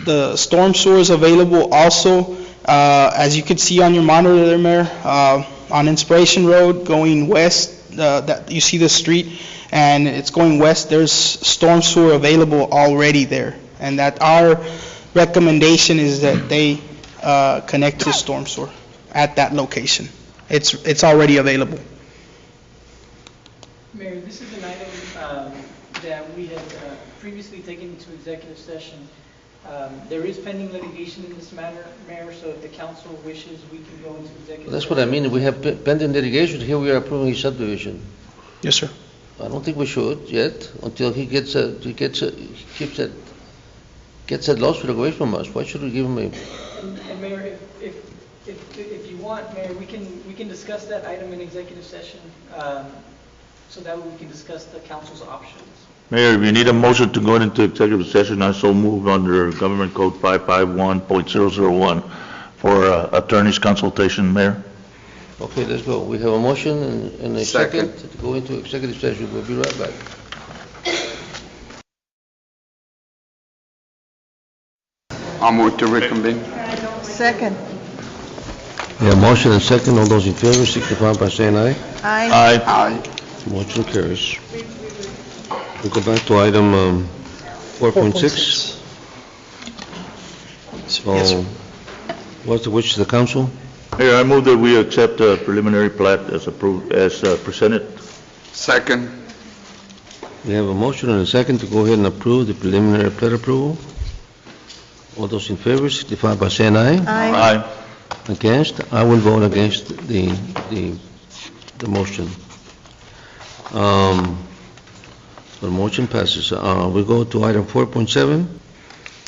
The storm sewer is available also. As you can see on your monitor there, Mayor, on Inspiration Road going west, that you see the street, and it's going west, there's storm sewer available already there. And that our recommendation is that they connect to storm sewer at that location. It's already available. Mayor, this is an item that we had previously taken into executive session. There is pending litigation in this matter, Mayor, so if the council wishes, we can go into executive. That's what I mean. We have pending litigation. Here we are approving his subdivision. Yes, sir. I don't think we should yet, until he gets that lawsuit away from us. Why should we give him a? And Mayor, if you want, Mayor, we can discuss that item in executive session, so that we can discuss the council's options. Mayor, if you need a motion to go into executive session, I so move under Government Code 551.001 for attorney's consultation, Mayor. Okay, let's go. We have a motion and a Second. second to go into executive session. We'll be right back. I'll move to reconvene. Second. We have a motion and second. All those in favor signify by saying aye. Aye. Aye. Motion carries. We go back to item 4.6. Yes, sir. What's the wish of the council? Mayor, I move that we accept the preliminary plat as approved, as presented. Second. We have a motion and a second to go ahead and approve the preliminary plat approval. All those in favor signify by saying aye. Aye. Against? I will vote against the motion. The motion passes. We go to item 4.7.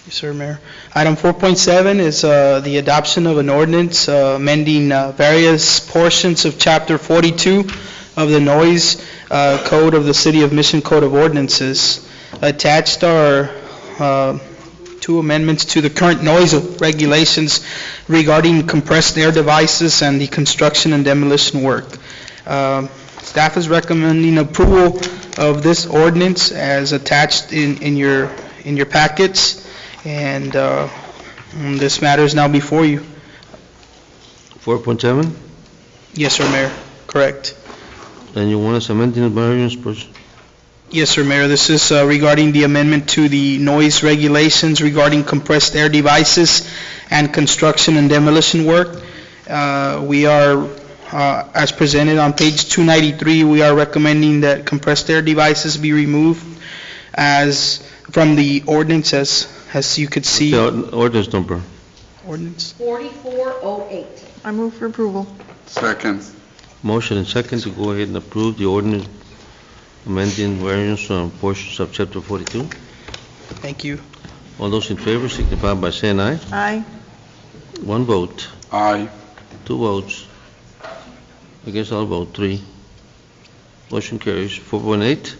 Yes, sir, Mayor. Item 4.7 is the adoption of an ordinance amending various portions of Chapter 42 of the Noise Code of the City of Mission Code of Ordinances. Attached are two amendments to the current noise regulations regarding compressed air devices and the construction and demolition work. Staff is recommending approval of this ordinance as attached in your packets, and this matter is now before you. 4.7? Yes, sir, Mayor. Correct. And you want us amending the variance, please? Yes, sir, Mayor. This is regarding the amendment to the noise regulations regarding compressed air devices and construction and demolition work. We are, as presented on page 293, we are recommending that compressed air devices be removed as from the ordinance, as you could see. The ordinance number. Ordinance. 4408. I move for approval. Second. Motion and second to go ahead and approve the ordinance amending variance on portions of Chapter 42. Thank you. All those in favor signify by saying aye. Aye. One vote. Aye. Two votes. I guess I'll vote 3. Motion carries. 4.8.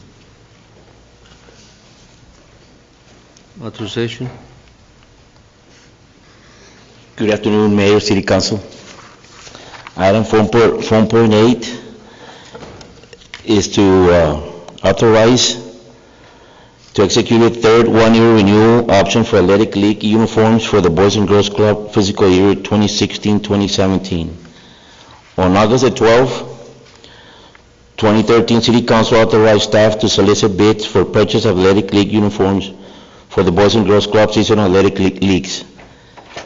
Authorization. Good afternoon, Mayor, City Council. Item 4.8 is to authorize to execute a third one-year renewal option for athletic league uniforms for the Boys and Girls Club fiscal year 2016-2017. On August the 12th, 2013, City Council authorized staff to solicit bids for purchase of athletic league uniforms for the Boys and Girls Club seasonal athletic leagues.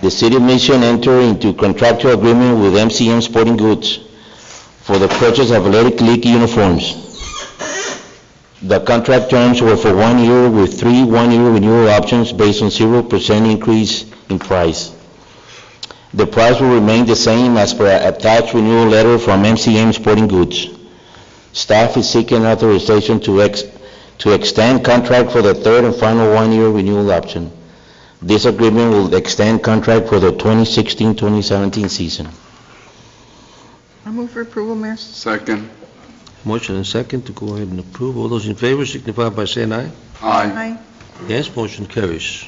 The City of Mission entered into contractual agreement with MCM Sporting Goods for the purchase of athletic league uniforms. The contract terms were for 1 year with 3 one-year renewal options based on 0% increase in price. The price will remain the same as per attached renewal letter from MCM Sporting Goods. Staff is seeking authorization to extend contract for the third and final 1-year renewal option. This agreement will extend contract for the 2016-2017 season. I move for approval, Mayor. Second. Motion and second to go ahead and approve. All those in favor signify by saying aye. Aye. Yes, motion carries.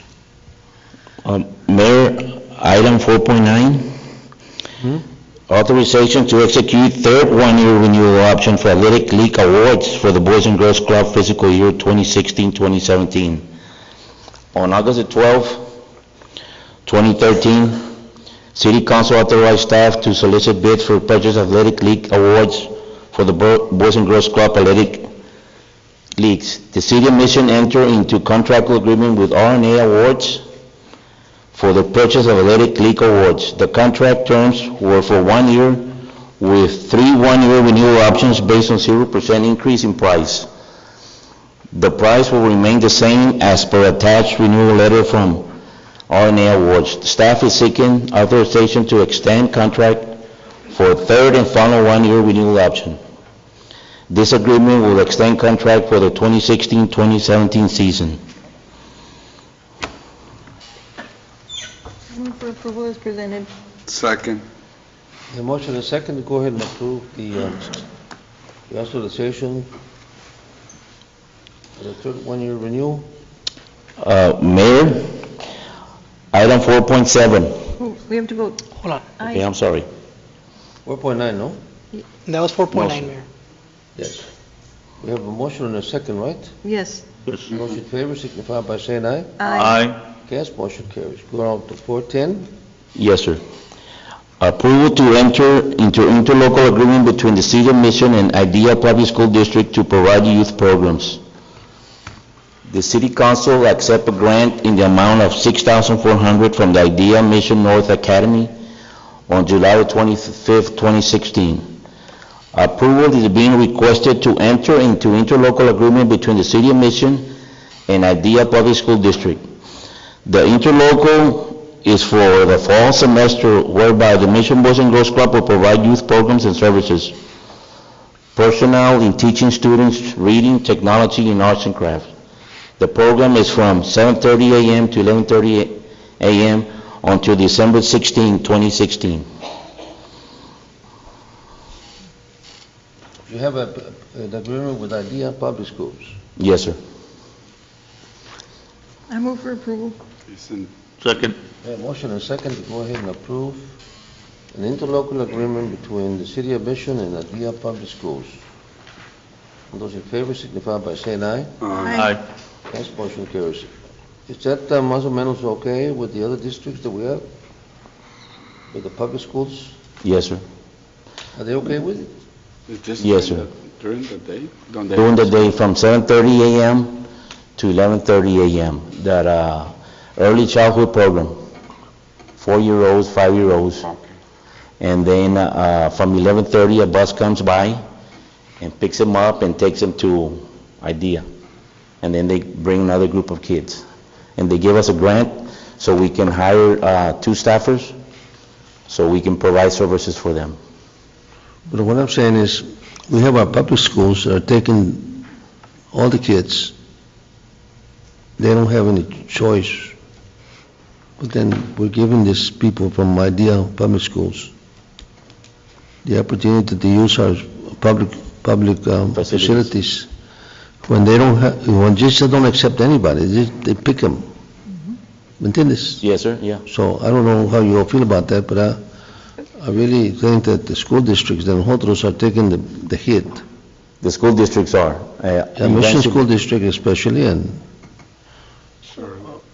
Mayor, item 4.9, authorization to execute third 1-year renewal option for athletic league awards for the Boys and Girls Club fiscal year 2016-2017. On August the 12th, 2013, City Council authorized staff to solicit bids for purchase of athletic league awards for the Boys and Girls Club athletic leagues. The City of Mission entered into contractual agreement with R&A Awards for the purchase of athletic league awards. The contract terms were for 1 year with 3 one-year renewal options based on 0% increase in price. The price will remain the same as per attached renewal letter from R&A Awards. The staff is seeking authorization to extend contract for third and final 1-year renewal option. This agreement will extend contract for the 2016-2017 season. Move for approval as presented. Second. The motion and second to go ahead and approve the authorization for the third 1-year renewal. Mayor, item 4.7. Oh, we have to vote. Hold on. Okay, I'm sorry. 4.9, no? That was 4.9, Mayor. Yes. We have a motion and a second, right? Yes. Yes. Those in favor signify by saying aye. Aye. Yes, motion carries. Go on to 4.10. Yes, sir. Approval to enter into interlocal agreement between the City of Mission and IDEA Public School District to provide youth programs. The City Council accept a grant in the amount of $6,400 from the IDEA Mission North Academy on July 25th, 2016. Approval is being requested to enter into interlocal agreement between the City of Mission and IDEA Public School District. The interlocal is for the fall semester whereby the Mission Boys and Girls Club will provide youth programs and services, personnel in teaching students, reading, technology, and arts and crafts. The program is from 7:30 a.m. to 11:30 a.m. until December 16, 2016. You have an agreement with IDEA Public Schools. Yes, sir. I move for approval. Second. Motion and second to go ahead and approve an interlocal agreement between the City of Mission and IDEA Public Schools. All those in favor signify by saying aye. Aye. Yes, motion carries. Is that más o menos okay with the other districts that we have? With the public schools? Yes, sir. Are they okay with it? Is this Yes, sir. During the day? During the day from 7:30 a.m. to 11:30 a.m. That early childhood program, 4-year-olds, 5-year-olds. And then from 11:30 a bus comes by and picks them up and takes them to IDEA. And then they bring another group of kids. And they give us a grant so we can hire 2 staffers so we can provide services for them. But what I'm saying is, we have our public schools that are taking all the kids. They don't have any choice. But then we're giving these people from IDEA Public Schools the opportunity to use our public facilities. When they don't have, when just don't accept anybody, they pick them. ¿Me entiendes? Yes, sir, yeah. So I don't know how you all feel about that, but I really think that the school districts, the nosotros, are taking the hit. The school districts are. The Mission School District especially, and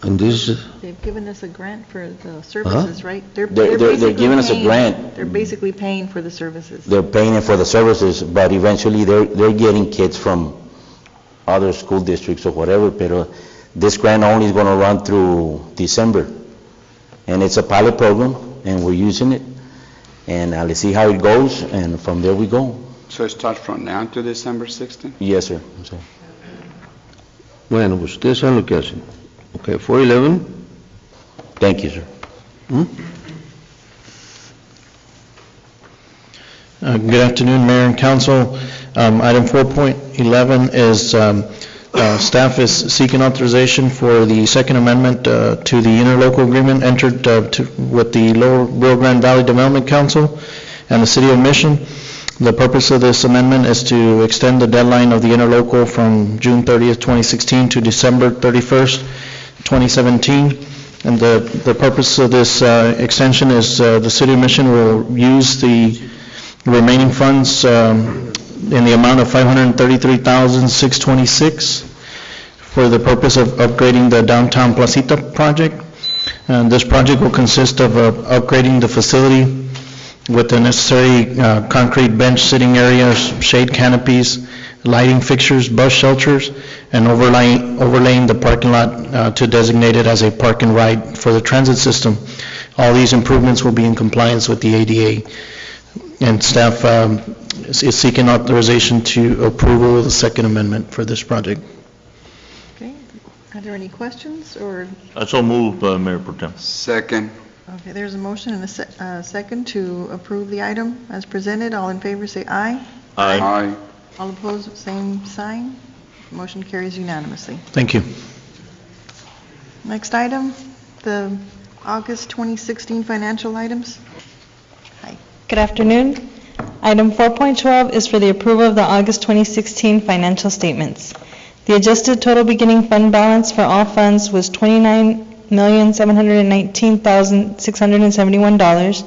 this. They've given us a grant for the services, right? They're giving us a grant. They're basically paying for the services. They're paying for the services, but eventually they're getting kids from other school districts or whatever, but this grant only is going to run through December. And it's a pilot program, and we're using it. and let's see how it goes, and from there we go. So it starts from now to December 16th? Yes, sir. Bueno, pues ustedes saben lo que hacen. Okay, 411. Thank you, sir. Good afternoon, Mayor and Council. Item 4.11 is staff is seeking authorization for the Second Amendment to the interlocal agreement entered with the Lower Rio Grande Valley Development Council and the City of Mission. The purpose of this amendment is to extend the deadline of the interlocal from June 30th, 2016 to December 31st, 2017. And the purpose of this extension is the City of Mission will use the remaining funds in the amount of $533,626 for the purpose of upgrading the downtown Placita project. And this project will consist of upgrading the facility with the necessary concrete bench sitting areas, shade canopies, lighting fixtures, bus shelters, and overlaying the parking lot to designate it as a park and ride for the transit system. All these improvements will be in compliance with the ADA. And staff is seeking authorization to approval of the Second Amendment for this project. Okay, are there any questions or? I so move, Mayor Pro Tem. Second. Okay, there's a motion and a second to approve the item as presented. All in favor say aye. Aye. Aye. All opposed, same sign. Motion carries unanimously. Thank you. Next item, the August 2016 financial items. Good afternoon. Item 4.12 is for the approval of the August 2016 financial statements. The adjusted total beginning fund balance for all funds was $29,719,671.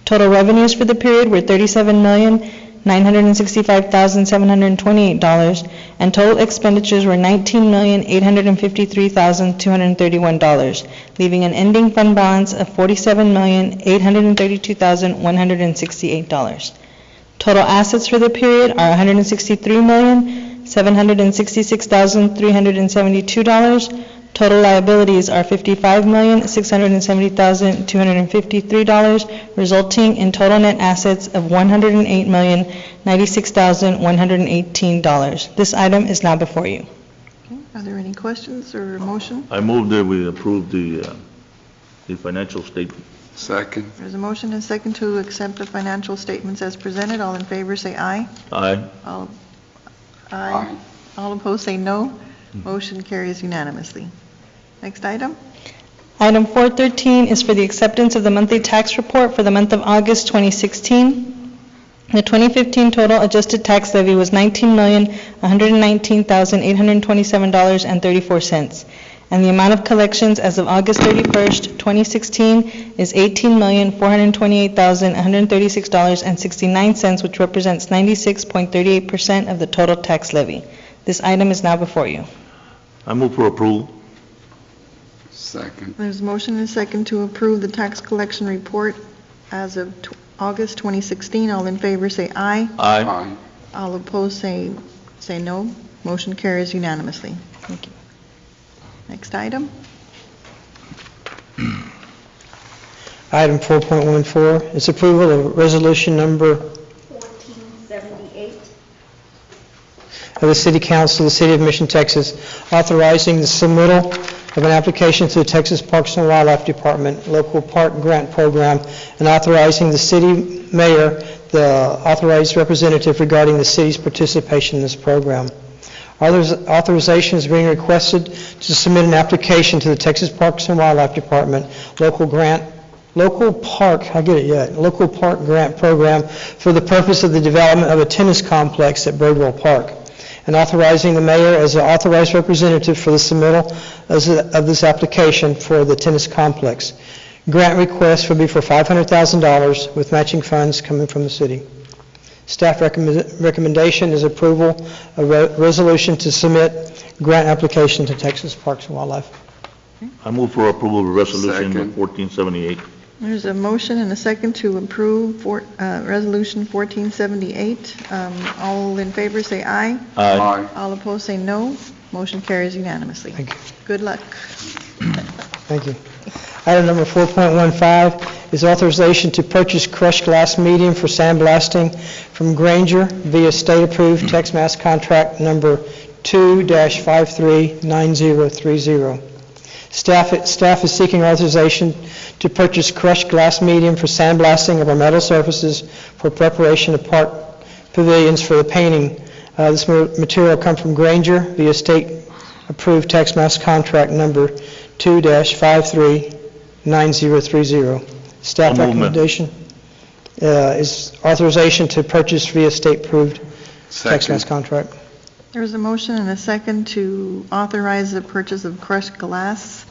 Total revenues for the period were $37,965,728, and total expenditures were $19,853,231, leaving an ending fund balance of $47,832,168. Total assets for the period are $163,766,372. Total liabilities are $55,670,253, resulting in total net assets of $108,096,118. This item is now before you. Okay, are there any questions or a motion? I move that we approve the financial statement. Second. There's a motion and a second to accept the financial statements as presented. All in favor say aye. Aye. Aye. All opposed say no. Motion carries unanimously. Next item. Item 413 is for the acceptance of the monthly tax report for the month of August 2016. The 2015 total adjusted tax levy was $19,119,827.34, and the amount of collections as of August 31st, 2016 is $18,428,136.69, which represents 96.38% of the total tax levy. This item is now before you. I move for approval. Second. There's a motion and a second to approve the tax collection report as of August 2016. All in favor say aye. Aye. Aye. All opposed say no. Motion carries unanimously. Thank you. Next item. Item 4.14 is approval of resolution number 1478. of the City Council of the City of Mission, Texas, authorizing the submittal of an application to the Texas Parks and Wildlife Department Local Park Grant Program, and authorizing the city mayor, the authorized representative regarding the city's participation in this program. Authorization is being requested to submit an application to the Texas Parks and Wildlife Department Local Park Grant Program for the purpose of the development of a tennis complex at Birdwell Park, and authorizing the mayor as the authorized representative for the submittal of this application for the tennis complex. Grant request will be for $500,000 with matching funds coming from the city. Staff recommendation is approval of resolution to submit grant application to Texas Parks and Wildlife. I move for approval of resolution Second. 1478. There's a motion and a second to approve resolution 1478. All in favor say aye. Aye. All opposed say no. Motion carries unanimously. Thank you. Good luck. Thank you. Item number 4.15 is authorization to purchase crushed glass medium for sandblasting from Granger via state-approved Tex Mass contract number 2-539030. Staff is seeking authorization to purchase crushed glass medium for sandblasting of our metal surfaces for preparation of park pavilions for the painting. This material comes from Granger via state-approved Tex Mass contract number 2-539030. Staff recommendation is authorization to purchase via state-approved Tex Mass contract. There's a motion and a second to authorize the purchase of crushed glass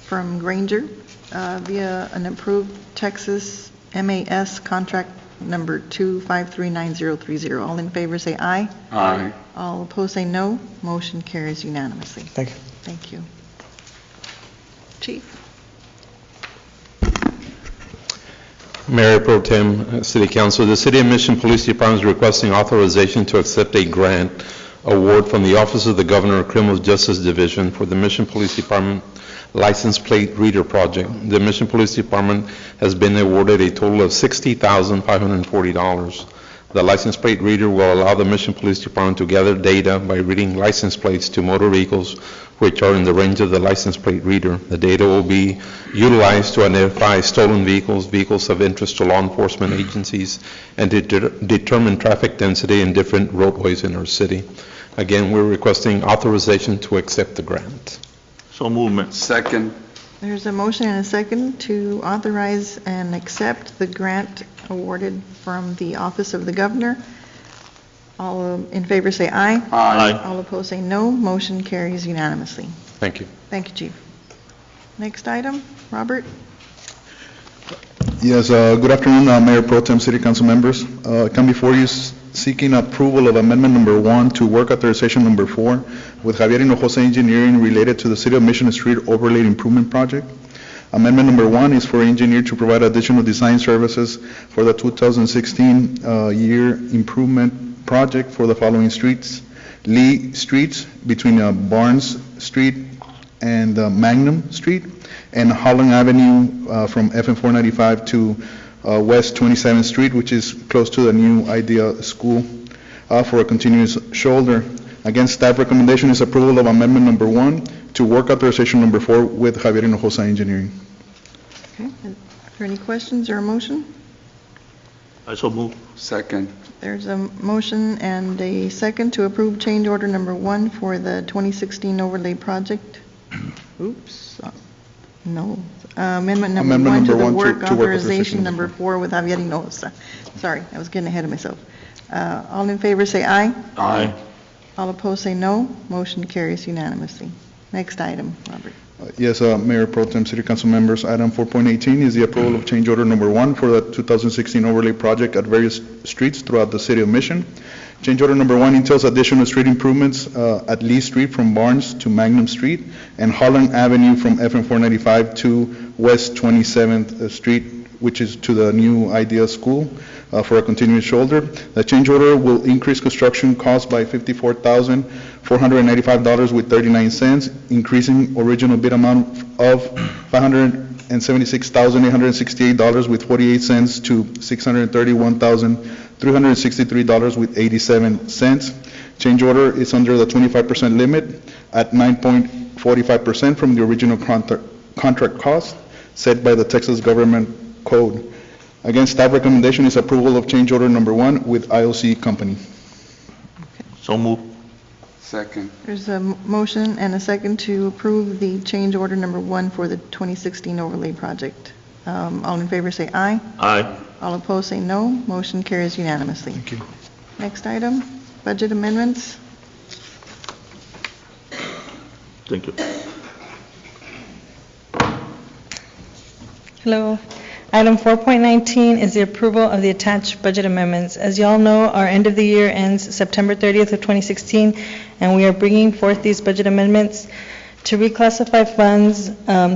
from Granger via an approved Texas MAS contract number 2539030. All in favor say aye. Aye. All opposed say no. Motion carries unanimously. Thank you. Thank you. Chief. Mayor Pro Tem, City Council, the City of Mission Police Department is requesting authorization to accept a grant award from the Office of the Governor Criminal Justice Division for the Mission Police Department License Plate Reader Project. The Mission Police Department has been awarded a total of $60,540. The license plate reader will allow the Mission Police Department to gather data by reading license plates to motor vehicles which are in the range of the license plate reader. The data will be utilized to identify stolen vehicles, vehicles of interest to law enforcement agencies, and to determine traffic density in different roadways in our city. Again, we're requesting authorization to accept the grant. So movement. Second. There's a motion and a second to authorize and accept the grant awarded from the Office of the Governor. All in favor say aye. Aye. All opposed say no. Motion carries unanimously. Thank you. Thank you, Chief. Next item, Robert. Yes, good afternoon, Mayor Pro Tem, City Council members. Come before you seeking approval of amendment number 1 to work authorization number 4 with Javier Hinojosa Engineering related to the City of Mission Street Overlay Improvement Project. Amendment number 1 is for engineer to provide additional design services for the 2016 year improvement project for the following streets. Lee Streets between Barnes Street and Magnum Street, and Holland Avenue from FM 495 to West 27th Street, which is close to the new Idea School, for a continuous shoulder. Again, staff recommendation is approval of amendment number 1 to work authorization number 4 with Javier Hinojosa Engineering. Okay. Are there any questions or a motion? I so move. Second. There's a motion and a second to approve change order number 1 for the 2016 overlay project. Oops. No. Amendment number 1 to the work authorization number 4 with Javier Hinojosa. Sorry, I was getting ahead of myself. All in favor say aye. Aye. All opposed say no. Motion carries unanimously. Next item, Robert. Yes, Mayor Pro Tem, City Council members, item 4.18 is the approval of change order number 1 for the 2016 overlay project at various streets throughout the City of Mission. Change order number 1 entails additional street improvements at Lee Street from Barnes to Magnum Street and Holland Avenue from FM 495 to West 27th Street, which is to the new Idea School, for a continuous shoulder. The change order will increase construction costs by $54,495 with 39 cents, increasing original bid amount of $576,868 with 48 cents to $631,363 with 87 cents. Change order is under the 25% limit at 9.45% from the original contract cost set by the Texas Government Code. Again, staff recommendation is approval of change order number 1 with IOC Company. So move. Second. There's a motion and a second to approve the change order number 1 for the 2016 overlay project. All in favor say aye. Aye. All opposed say no. Motion carries unanimously. Thank you. Next item, budget amendments. Thank you. Hello. Item 4.19 is the approval of the attached budget amendments. As you all know, our end of the year ends September 30th of 2016, and we are bringing forth these budget amendments to reclassify funds,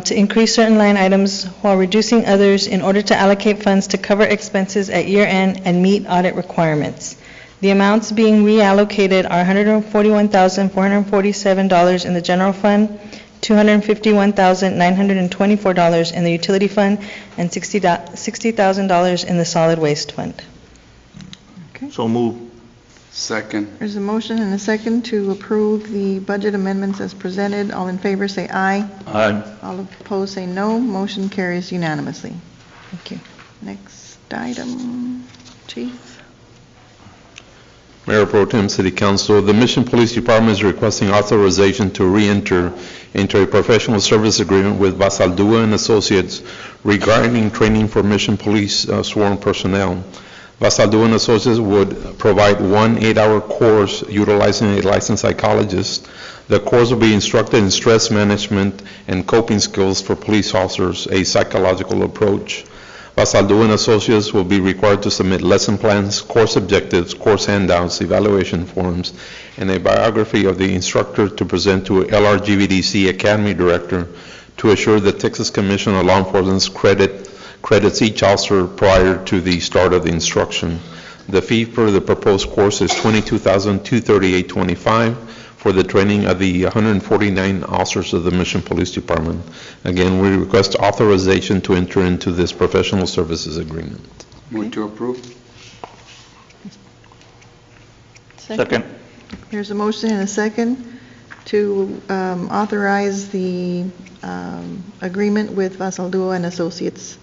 to increase certain line items while reducing others in order to allocate funds to cover expenses at year end and meet audit requirements. The amounts being reallocated are $141,447 in the general fund, $251,924 in the utility fund, and $60,000 in the solid waste fund. So move. Second. There's a motion and a second to approve the budget amendments as presented. All in favor say aye. Aye. All opposed say no. Motion carries unanimously. Thank you. Next item, Chief. Mayor Pro Tem, City Council, the Mission Police Department is requesting authorization to re-enter into a professional service agreement with Basaldua and Associates regarding training for Mission Police sworn personnel. Basaldua and Associates would provide one 8-hour course utilizing a licensed psychologist. The course will be instructed in stress management and coping skills for police officers, a psychological approach. Basaldua and Associates will be required to submit lesson plans, course objectives, course handouts, evaluation forms, and a biography of the instructor to present to LRGVDC Academy Director to assure the Texas Commission on Law Enforcement's credits each officer prior to the start of the instruction. The fee for the proposed course is $22,238.25 for the training of the 149 officers of the Mission Police Department. Again, we request authorization to enter into this professional services agreement. Move to approve. Second. There's a motion and a second to authorize the agreement with Basaldua and Associates.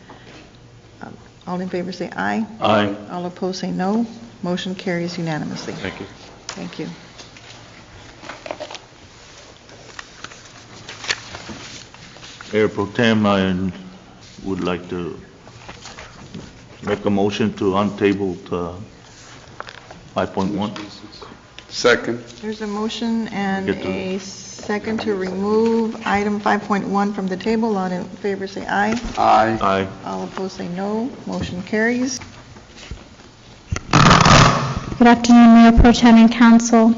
All in favor say aye. Aye. All opposed say no. Motion carries unanimously. Thank you. Thank you. Mayor Pro Tem, I would like to make a motion to untable 5.1. Second. There's a motion and Get to a second to remove item 5.1 from the table. All in favor say aye. Aye. Aye. All opposed say no. Motion carries. Good afternoon, Mayor Pro Tem and Council.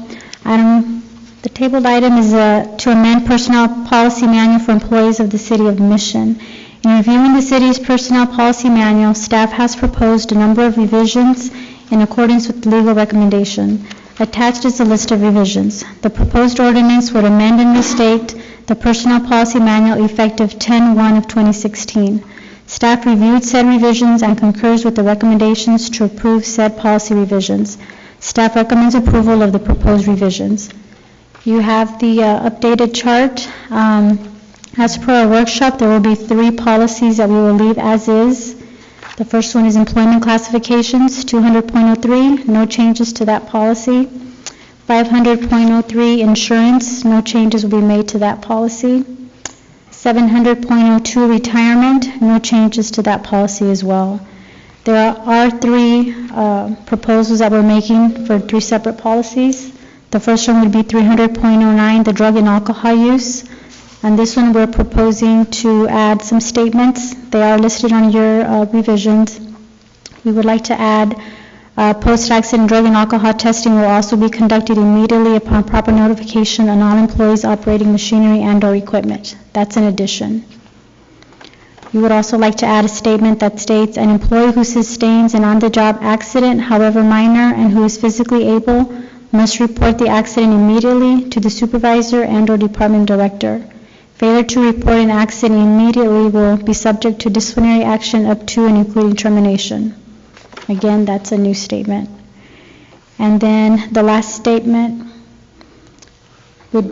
The tabled item is to amend Personnel Policy Manual for employees of the City of Mission. In reviewing the city's Personnel Policy Manual, staff has proposed a number of revisions in accordance with the legal recommendation. Attached is a list of revisions. The proposed ordinance would amend and restate the Personnel Policy Manual effective 10/1 of 2016. Staff reviewed said revisions and concurs with the recommendations to approve said policy revisions. Staff recommends approval of the proposed revisions. You have the updated chart. As per our workshop, there will be 3 policies that we will leave as is. The first one is employment classifications, 200.03, no changes to that policy. 500.03, insurance, no changes will be made to that policy. 700.02, retirement, no changes to that policy as well. There are 3 proposals that we're making for 3 separate policies. The first one would be 300.09, the drug and alcohol use. And this one we're proposing to add some statements. They are listed on your revisions. We would like to add post-accident drug and alcohol testing will also be conducted immediately upon proper notification on all employees operating machinery and/or equipment. That's an addition. We would also like to add a statement that states an employee who sustains an on-the-job accident, however minor, and who is physically able must report the accident immediately to the supervisor and/or department director. Failure to report an accident immediately will be subject to disciplinary action up to and including termination. Again, that's a new statement. And then the last statement would...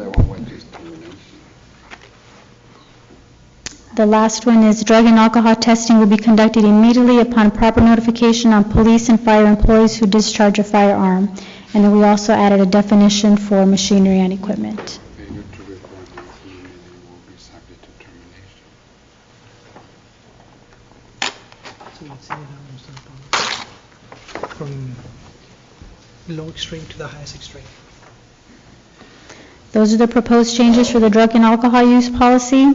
The last one is drug and alcohol testing will be conducted immediately upon proper notification on police and fire employees who discharge a firearm. And then we also added a definition for machinery and equipment. From low extreme to the highest extreme. Those are the proposed changes for the drug and alcohol use policy.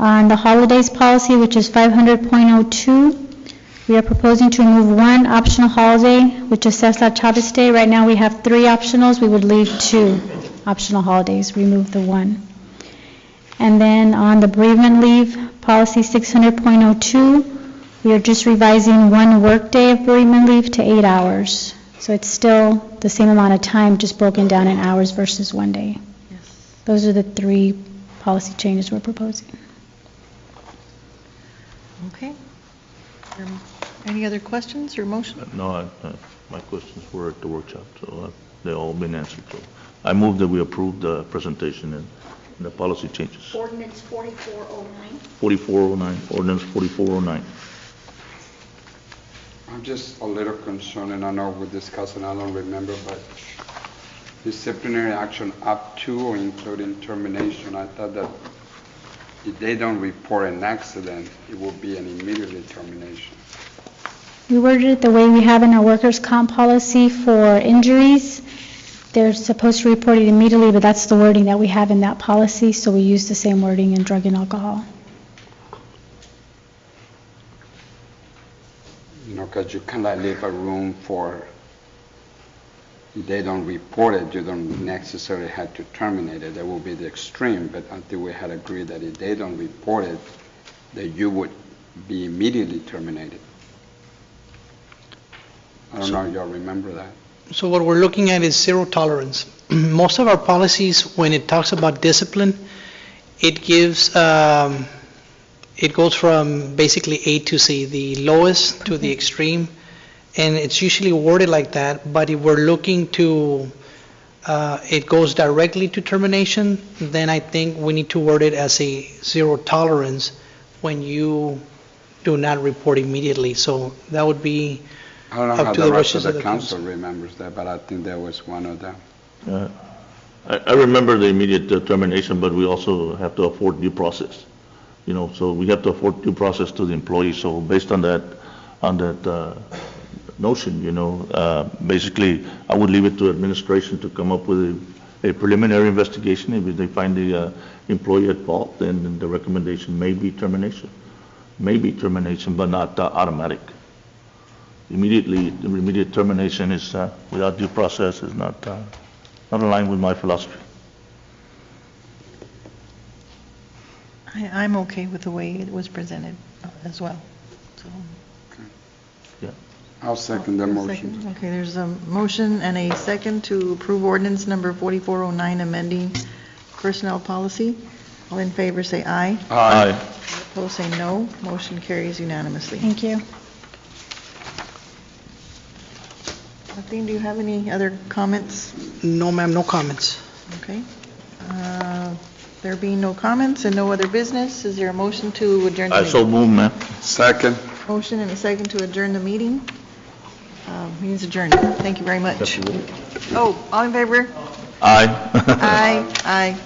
On the holidays policy, which is 500.02, we are proposing to remove 1 optional holiday, which is Cesar Chavez Day. Right now we have 3 optionals. We would leave 2 optional holidays, remove the 1. And then on the bereavement leave policy 600.02, we are just revising 1 workday of bereavement leave to 8 hours. So it's still the same amount of time, just broken down in hours versus 1 day. Those are the 3 policy changes we're proposing. Okay. Any other questions or motion? No, my questions were at the workshop, so they've all been answered. So I move that we approve the presentation and the policy changes. Ordinance 4409. 4409, ordinance 4409. I'm just a little concerned, and I know we discussed and I don't remember, but disciplinary action up to or including termination, I thought that if they don't report an accident, it will be an immediate termination. We worded it the way we have in our workers' comp policy for injuries. They're supposed to report it immediately, but that's the wording that we have in that policy, so we use the same wording in drug and alcohol. You know, because you cannot leave a room for, if they don't report it, you don't necessarily have to terminate it. That will be the extreme, but I think we had agreed that if they don't report it, that you would be immediately terminated. I don't know if y'all remember that. So what we're looking at is zero tolerance. Most of our policies, when it talks about discipline, it gives, it goes from basically A to C, the lowest to the extreme, and it's usually worded like that, but if we're looking to, it goes directly to termination, then I think we need to word it as a zero tolerance when you do not report immediately. So that would be I don't know how up to the the rest of wishes of the the council council. remembers that, but I think that was one of them. I remember the immediate termination, but we also have to afford due process. You know, so we have to afford due process to the employee. So based on that notion, you know, basically, I would leave it to administration to come up with a preliminary investigation. If they find the employee at fault, then the recommendation may be termination. May be termination, but not automatic. Immediately, the immediate termination is without due process is not aligned with my philosophy. I'm okay with the way it was presented as well. So, I'll second the motion. second. Okay, there's a motion and a second to approve ordinance number 4409, amending personnel policy. All in favor say aye. Aye. Opposed say no. Motion carries unanimously. Thank you. Nothing, do you have any other comments? No, ma'am, no comments. Okay. There being no comments and no other business, is there a motion to adjourn the I meeting? so move, ma'am. Second. Motion and a second to adjourn the meeting. Meeting's adjourned. Thank you very much. Oh, all in favor? Aye. Aye, aye.